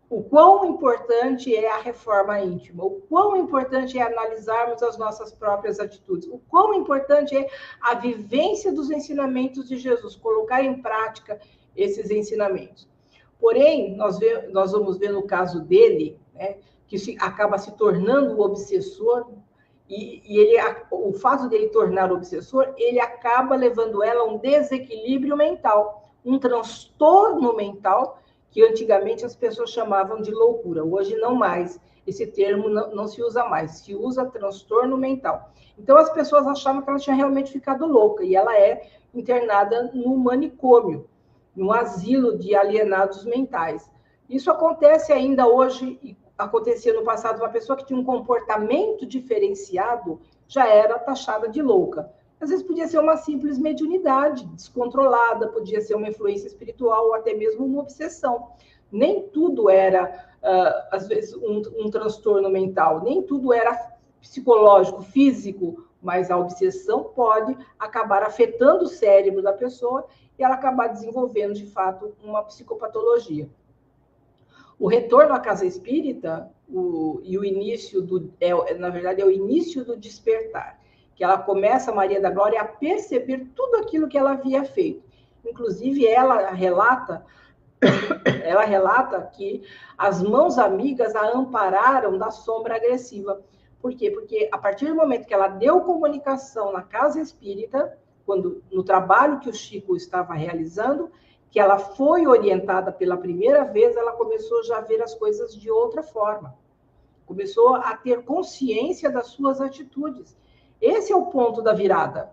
o quão importante é a reforma íntima, o quão importante é analisarmos as nossas próprias atitudes, o quão importante é a vivência dos ensinamentos de Jesus, colocar em prática esses ensinamentos. Porém, nós vamos ver no caso dele, né, que acaba se tornando o obsessor, o fato dele tornar obsessor, ele acaba levando ela a um desequilíbrio mental, um transtorno mental, que antigamente as pessoas chamavam de loucura. Hoje não mais. Esse termo não se usa mais. Se usa transtorno mental. Então, as pessoas achavam que ela tinha realmente ficado louca. E ela é internada no manicômio, no asilo de alienados mentais. Isso acontece ainda hoje, e acontecia no passado. Uma pessoa que tinha um comportamento diferenciado já era taxada de louca. Às vezes podia ser uma simples mediunidade descontrolada, podia ser uma influência espiritual ou até mesmo uma obsessão. Nem tudo era, às vezes, um transtorno mental, nem tudo era psicológico, físico, mas a obsessão pode acabar afetando o cérebro da pessoa e ela acabar desenvolvendo, de fato, uma psicopatologia. O retorno à casa espírita e o início na verdade, é o início do despertar, que ela começa, Maria da Glória, a perceber tudo aquilo que ela havia feito. Inclusive, ela relata que as mãos amigas a ampararam da sombra agressiva. Por quê? Porque a partir do momento que ela deu comunicação na casa espírita, no trabalho que o Chico estava realizando, que ela foi orientada pela primeira vez, ela começou já a ver as coisas de outra forma. começou a ter consciência das suas atitudes. Esse é o ponto da virada.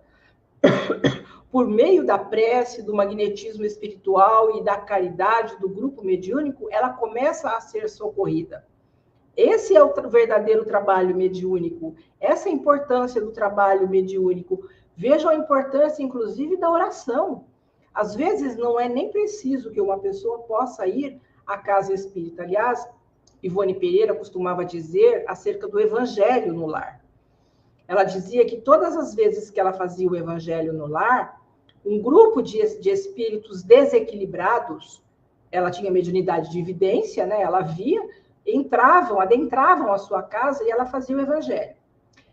Por meio da prece, do magnetismo espiritual e da caridade do grupo mediúnico, ela começa a ser socorrida. Esse é o verdadeiro trabalho mediúnico. Essa é a importância do trabalho mediúnico. Vejam a importância, inclusive, da oração. Às vezes, não é nem preciso que uma pessoa possa ir à casa espírita. Aliás, Ivone Pereira costumava dizer acerca do evangelho no lar. Ela dizia que todas as vezes que ela fazia o evangelho no lar, um grupo de espíritos desequilibrados, ela tinha mediunidade de evidência, né? Ela via, adentravam a sua casa e ela fazia o evangelho.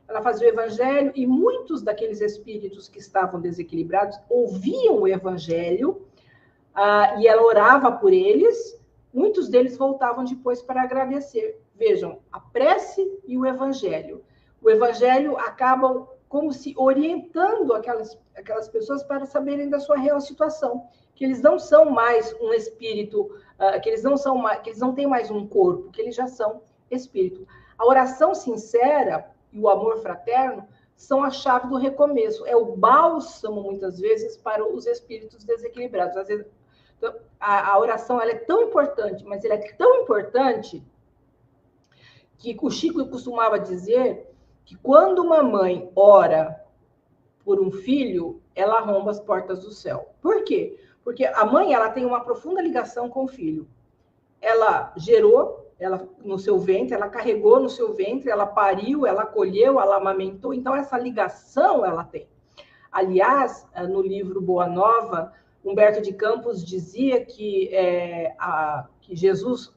Ela fazia o evangelho e muitos daqueles espíritos que estavam desequilibrados ouviam o evangelho e ela orava por eles. Muitos deles voltavam depois para agradecer. Vejam, a prece e o evangelho. O evangelho acaba como se orientando aquelas pessoas para saberem da sua real situação, que eles não são mais um espírito, que eles não têm mais um corpo, que eles já são espírito. A oração sincera e o amor fraterno são a chave do recomeço, é o bálsamo, muitas vezes, para os espíritos desequilibrados. Às vezes, a oração ela é tão importante, mas ela é tão importante que o Chico costumava dizer que quando uma mãe ora por um filho, ela arromba as portas do céu. Por quê? Porque a mãe ela tem uma profunda ligação com o filho. Ela gerou no seu ventre, ela carregou no seu ventre, ela pariu, ela acolheu, ela amamentou. Então, essa ligação ela tem. Aliás, no livro Boa Nova, Humberto de Campos dizia que Jesus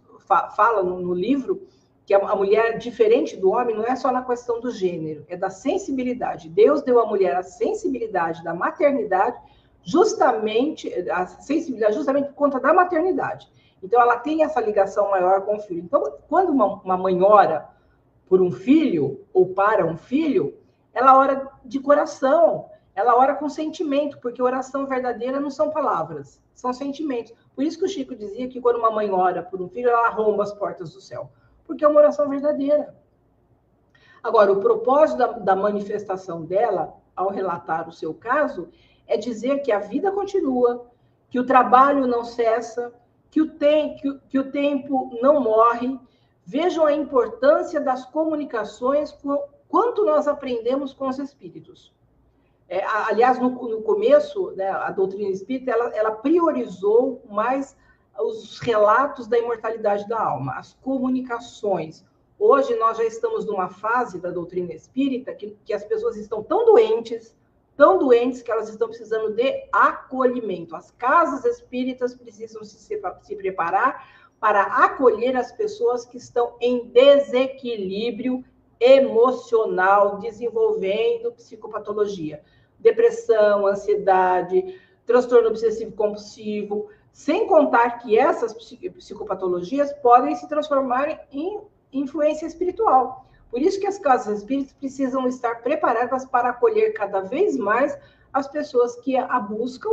fala no livro que a mulher, diferente do homem, não é só na questão do gênero, é da sensibilidade. Deus deu à mulher a sensibilidade da maternidade, justamente por conta da maternidade. Então, ela tem essa ligação maior com o filho. Então, quando uma mãe ora por um filho, ou para um filho, ela ora de coração, ela ora com sentimento, porque oração verdadeira não são palavras, são sentimentos. Por isso que o Chico dizia que quando uma mãe ora por um filho, ela arromba as portas do céu, porque é uma oração verdadeira. Agora, o propósito da manifestação dela, ao relatar o seu caso, é dizer que a vida continua, que o trabalho não cessa, que o tempo não morre. Vejam a importância das comunicações, quanto nós aprendemos com os espíritos. Aliás, no começo, né, a doutrina espírita, ela priorizou mais os relatos da imortalidade da alma, as comunicações. Hoje, nós já estamos numa fase da doutrina espírita que as pessoas estão tão doentes que elas estão precisando de acolhimento. As casas espíritas precisam se preparar para acolher as pessoas que estão em desequilíbrio emocional, desenvolvendo psicopatologia, depressão, ansiedade, transtorno obsessivo-compulsivo, sem contar que essas psicopatologias podem se transformar em influência espiritual. Por isso que as casas espíritas precisam estar preparadas para acolher cada vez mais as pessoas que a buscam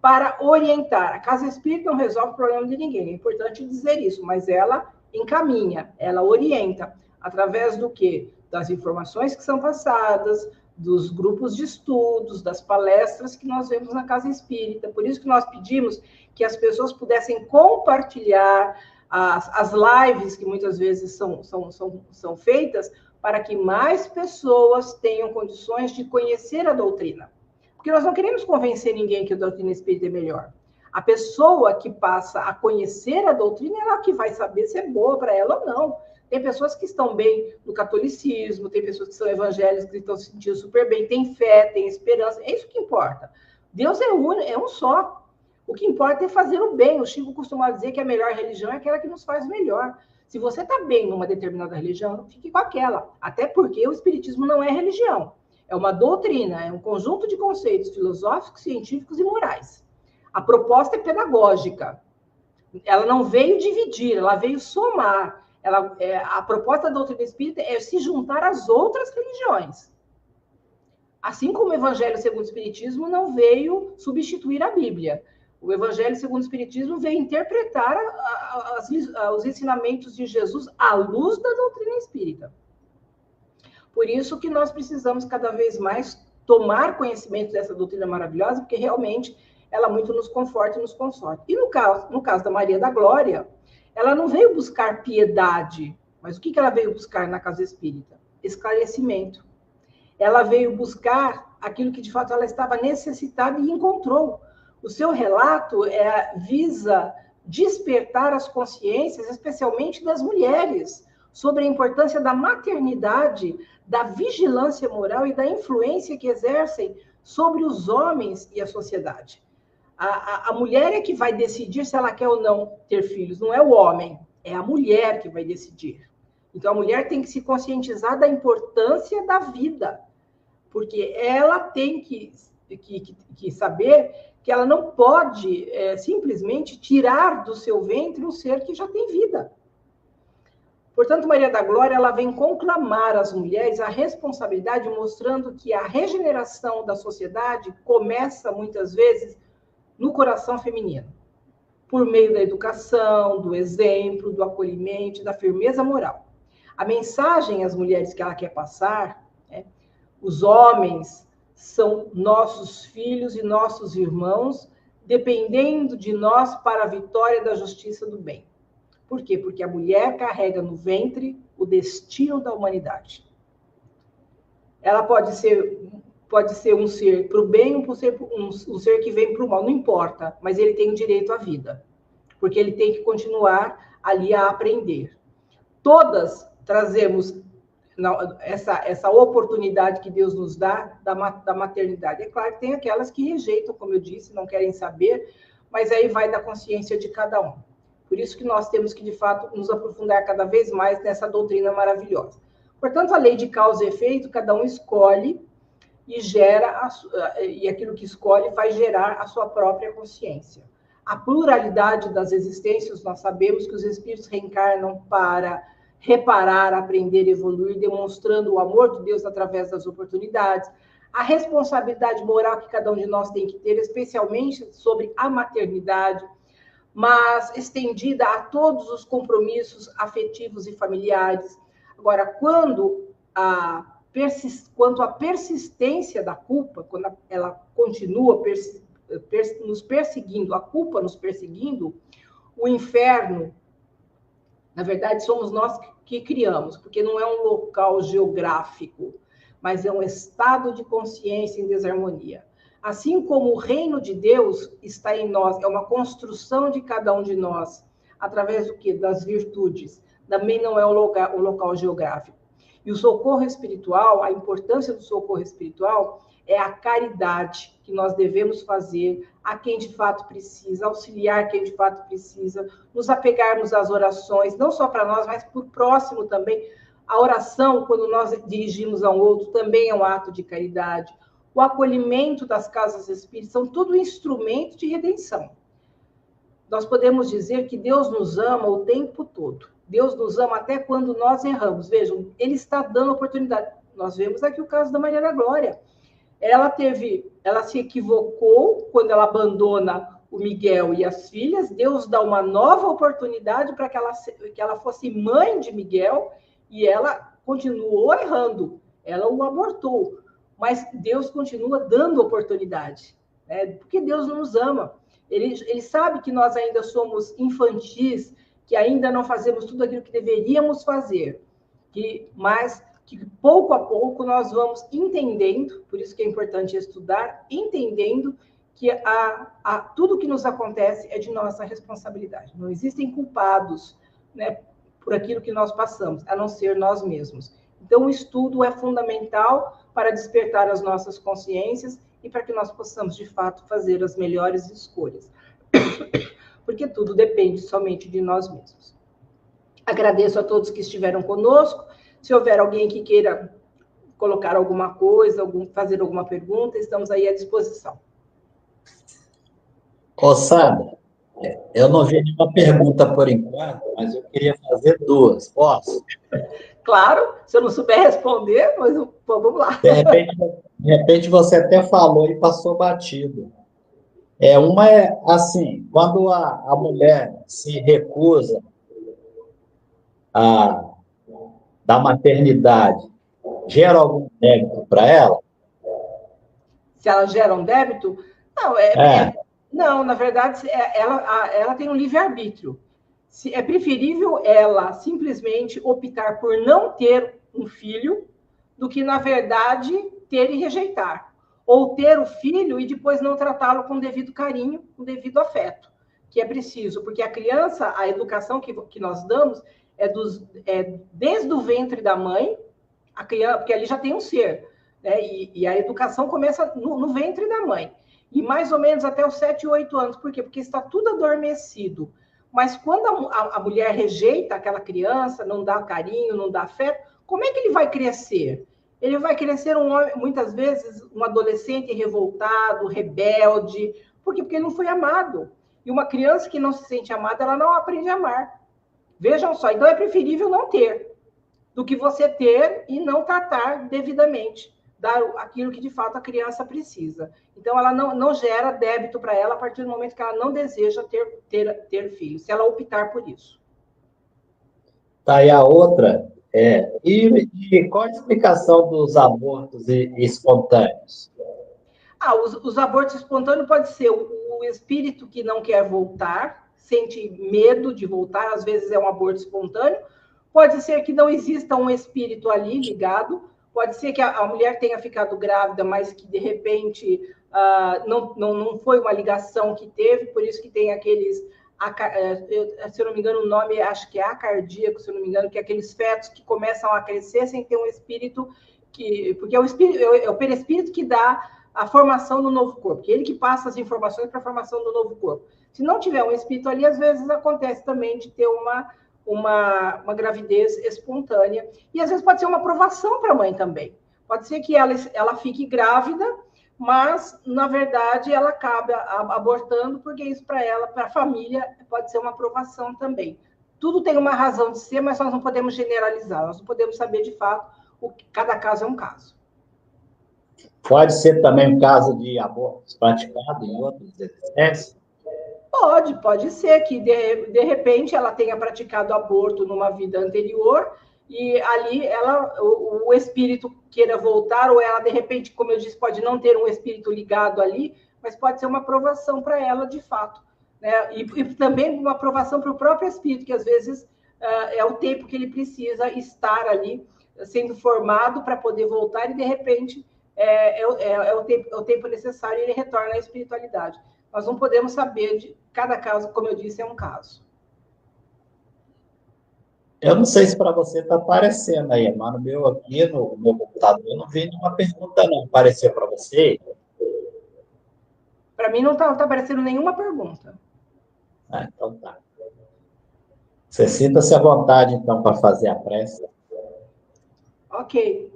para orientar. A casa espírita não resolve o problema de ninguém, é importante dizer isso, mas ela encaminha, ela orienta, através do quê? Das informações que são passadas, dos grupos de estudos, das palestras que nós vemos na casa espírita. Por isso que nós pedimos que as pessoas pudessem compartilhar as lives que muitas vezes são feitas, para que mais pessoas tenham condições de conhecer a doutrina. Porque nós não queremos convencer ninguém que a doutrina espírita é melhor. A pessoa que passa a conhecer a doutrina, ela que vai saber se é boa para ela ou não. Tem pessoas que estão bem no catolicismo, tem pessoas que são evangélicas que estão se sentindo super bem, tem fé, tem esperança, é isso que importa. Deus é um só. O que importa é fazer o bem. O Chico costuma dizer que a melhor religião é aquela que nos faz melhor. Se você está bem numa determinada religião, fique com aquela. Até porque o espiritismo não é religião. É uma doutrina, é um conjunto de conceitos filosóficos, científicos e morais. A proposta é pedagógica. Ela não veio dividir, ela veio somar. A proposta da doutrina espírita é se juntar às outras religiões. Assim como o Evangelho segundo o Espiritismo não veio substituir a Bíblia. O Evangelho segundo o Espiritismo veio interpretar os ensinamentos de Jesus à luz da doutrina espírita. Por isso que nós precisamos cada vez mais tomar conhecimento dessa doutrina maravilhosa, porque realmente ela muito nos conforta e nos consorta. E no caso da Maria da Glória, ela não veio buscar piedade, mas o que ela veio buscar na casa espírita? Esclarecimento. Ela veio buscar aquilo que de fato ela estava necessitada e encontrou. O seu relato visa despertar as consciências, especialmente das mulheres, sobre a importância da maternidade, da vigilância moral e da influência que exercem sobre os homens e a sociedade. A mulher é que vai decidir se ela quer ou não ter filhos, não é o homem, é a mulher que vai decidir. Então, a mulher tem que se conscientizar da importância da vida, porque ela tem que saber que ela não pode simplesmente tirar do seu ventre um ser que já tem vida. Portanto, Maria da Glória, ela vem conclamar às mulheres a responsabilidade, mostrando que a regeneração da sociedade começa, muitas vezes, no coração feminino, por meio da educação, do exemplo, do acolhimento, da firmeza moral. A mensagem às mulheres que ela quer passar, os homens são nossos filhos e nossos irmãos, dependendo de nós para a vitória da justiça do bem. Por quê? Porque a mulher carrega no ventre o destino da humanidade. Ela pode ser um ser para o bem ou um ser que vem para o mal, não importa, mas ele tem o direito à vida, porque ele tem que continuar ali a aprender. Todas trazemos essa oportunidade que Deus nos dá da maternidade. É claro que tem aquelas que rejeitam, como eu disse, não querem saber, mas aí vai da consciência de cada um. Por isso que nós temos que, de fato, nos aprofundar cada vez mais nessa doutrina maravilhosa. Portanto, a lei de causa e efeito, cada um escolhe e gera, e aquilo que escolhe vai gerar a sua própria consciência. A pluralidade das existências, nós sabemos que os espíritos reencarnam para reparar, aprender, evoluir, demonstrando o amor de Deus através das oportunidades, a responsabilidade moral que cada um de nós tem que ter, especialmente sobre a maternidade, mas estendida a todos os compromissos afetivos e familiares. Agora, quanto à persistência da culpa, quando ela continua nos perseguindo, a culpa nos perseguindo, o inferno, na verdade, somos nós que criamos, porque não é um local geográfico, mas é um estado de consciência em desarmonia. Assim como o reino de Deus está em nós, é uma construção de cada um de nós, através do quê? Das virtudes. Também não é um local geográfico. E o socorro espiritual, a importância do socorro espiritual é a caridade que nós devemos fazer a quem de fato precisa, auxiliar quem de fato precisa, nos apegarmos às orações, não só para nós, mas para o próximo também. A oração, quando nós dirigimos a um outro, também é um ato de caridade. O acolhimento das casas espíritas são tudo instrumento de redenção. Nós podemos dizer que Deus nos ama o tempo todo. Deus nos ama até quando nós erramos. Vejam, Ele está dando oportunidade. Nós vemos aqui o caso da Maria da Glória. Ela se equivocou quando ela abandona o Miguel e as filhas. Deus dá uma nova oportunidade para que ela fosse mãe de Miguel e ela continuou errando. Ela o abortou. Mas Deus continua dando oportunidade, né? Porque Deus nos ama. Ele sabe que nós ainda somos infantis, que ainda não fazemos tudo aquilo que deveríamos fazer, mas que pouco a pouco nós vamos entendendo, por isso que é importante estudar, entendendo que tudo que nos acontece é de nossa responsabilidade. Não existem culpados, né, por aquilo que nós passamos, a não ser nós mesmos. Então, o estudo é fundamental para despertar as nossas consciências e para que nós possamos, de fato, fazer as melhores escolhas. Porque tudo depende somente de nós mesmos. Agradeço a todos que estiveram conosco. Se houver alguém que queira colocar alguma coisa, fazer alguma pergunta, estamos aí à disposição. Ô, Sandra, eu não vi nenhuma pergunta por enquanto, mas eu queria fazer duas. Posso? Claro, se eu não souber responder, mas vamos lá. De repente você até falou e passou batido. Uma é assim, quando a mulher se recusa a, da maternidade, gera algum débito para ela? Se ela gera um débito, não, É, não, na verdade, ela tem um livre-arbítrio. É preferível ela simplesmente optar por não ter um filho do que, na verdade, ter e rejeitar. Ou ter o filho e depois não tratá-lo com devido carinho, com devido afeto, que é preciso, porque a criança, a educação que nós damos desde o ventre da mãe, a criança, porque ali já tem um ser, né? E a educação começa no ventre da mãe. E mais ou menos até os 7, 8 anos. Por quê? Porque está tudo adormecido. Mas quando a mulher rejeita aquela criança, não dá carinho, não dá afeto, como é que ele vai crescer? Ele vai crescer um homem, muitas vezes, um adolescente revoltado, rebelde. Por quê? Porque ele não foi amado. E uma criança que não se sente amada, ela não aprende a amar. Vejam só, então é preferível não ter do que você ter e não tratar devidamente, dar aquilo que de fato a criança precisa. Então, ela não gera débito para ela a partir do momento que ela não deseja ter filho, se ela optar por isso. tá aí a outra. E qual a explicação dos abortos espontâneos? Os abortos espontâneos pode ser o espírito que não quer voltar, sente medo de voltar, às vezes é um aborto espontâneo. Pode ser que não exista um espírito ali ligado, pode ser que a mulher tenha ficado grávida, mas que de repente não foi uma ligação que teve, por isso que tem aqueles, se eu não me engano, o nome acho que é acardíaco, se eu não me engano, que é aqueles fetos que começam a crescer sem ter um espírito, porque é o perispírito que dá a formação do novo corpo, que é ele que passa as informações para a formação do novo corpo. Se não tiver um espírito ali, às vezes acontece também de ter uma gravidez espontânea. E às vezes pode ser uma aprovação para a mãe também. Pode ser que ela fique grávida, mas, na verdade, ela acabe abortando, porque isso para ela, para a família, pode ser uma aprovação também. Tudo tem uma razão de ser, mas nós não podemos generalizar, nós não podemos saber de fato, cada caso é um caso. Pode ser também um caso de abortos praticados em outras existências? Pode ser que de repente ela tenha praticado aborto numa vida anterior e ali o espírito queira voltar, ou ela de repente, como eu disse, pode não ter um espírito ligado ali, mas pode ser uma aprovação para ela de fato, né? E também uma aprovação para o próprio espírito, que às vezes é o tempo que ele precisa estar ali sendo formado para poder voltar e de repente é o tempo necessário e ele retorna à espiritualidade. Nós não podemos saber de cada caso, como eu disse, é um caso. Eu não sei se para você está aparecendo aí, mas no meu aqui, no meu computador, eu não vi nenhuma pergunta, não. Apareceu para você? Para mim não está aparecendo nenhuma pergunta. Então tá. Você sinta-se à vontade, então, para fazer a prece. Ok,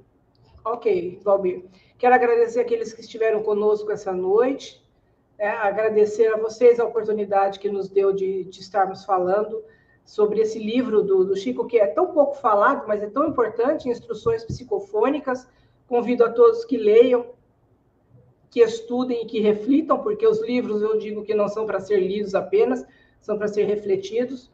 Valmir. Quero agradecer aqueles que estiveram conosco essa noite, agradecer a vocês a oportunidade que nos deu de estarmos falando sobre esse livro do Chico, que é tão pouco falado, mas é tão importante, Instruções Psicofônicas. Convido a todos que leiam, que estudem e que reflitam, porque os livros, eu digo que não são para ser lidos apenas, são para ser refletidos.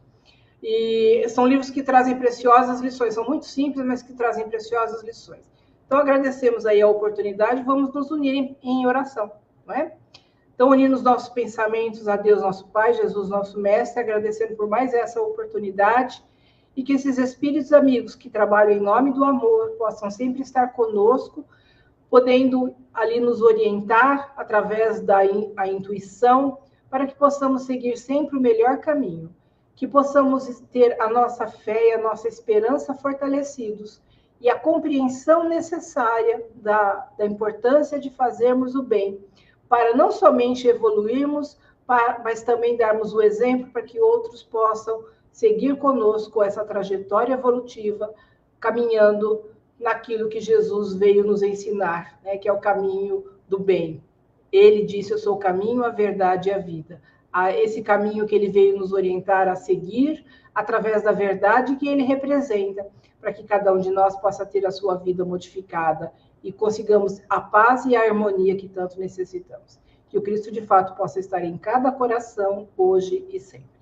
E são livros que trazem preciosas lições, são muito simples, mas que trazem preciosas lições. Então, agradecemos aí a oportunidade, vamos nos unir em oração, não é? Então, unindo os nossos pensamentos a Deus, nosso Pai, Jesus, nosso Mestre, agradecendo por mais essa oportunidade e que esses espíritos amigos que trabalham em nome do amor possam sempre estar conosco, podendo ali nos orientar através da intuição, para que possamos seguir sempre o melhor caminho, que possamos ter a nossa fé e a nossa esperança fortalecidos e a compreensão necessária da importância de fazermos o bem, para não somente evoluirmos, mas também darmos o exemplo para que outros possam seguir conosco essa trajetória evolutiva, caminhando naquilo que Jesus veio nos ensinar, né, que é o caminho do bem. Ele disse: eu sou o caminho, a verdade e a vida. Esse caminho que ele veio nos orientar a seguir, através da verdade que ele representa, para que cada um de nós possa ter a sua vida modificada e consigamos a paz e a harmonia que tanto necessitamos. Que o Cristo, de fato, possa estar em cada coração, hoje e sempre.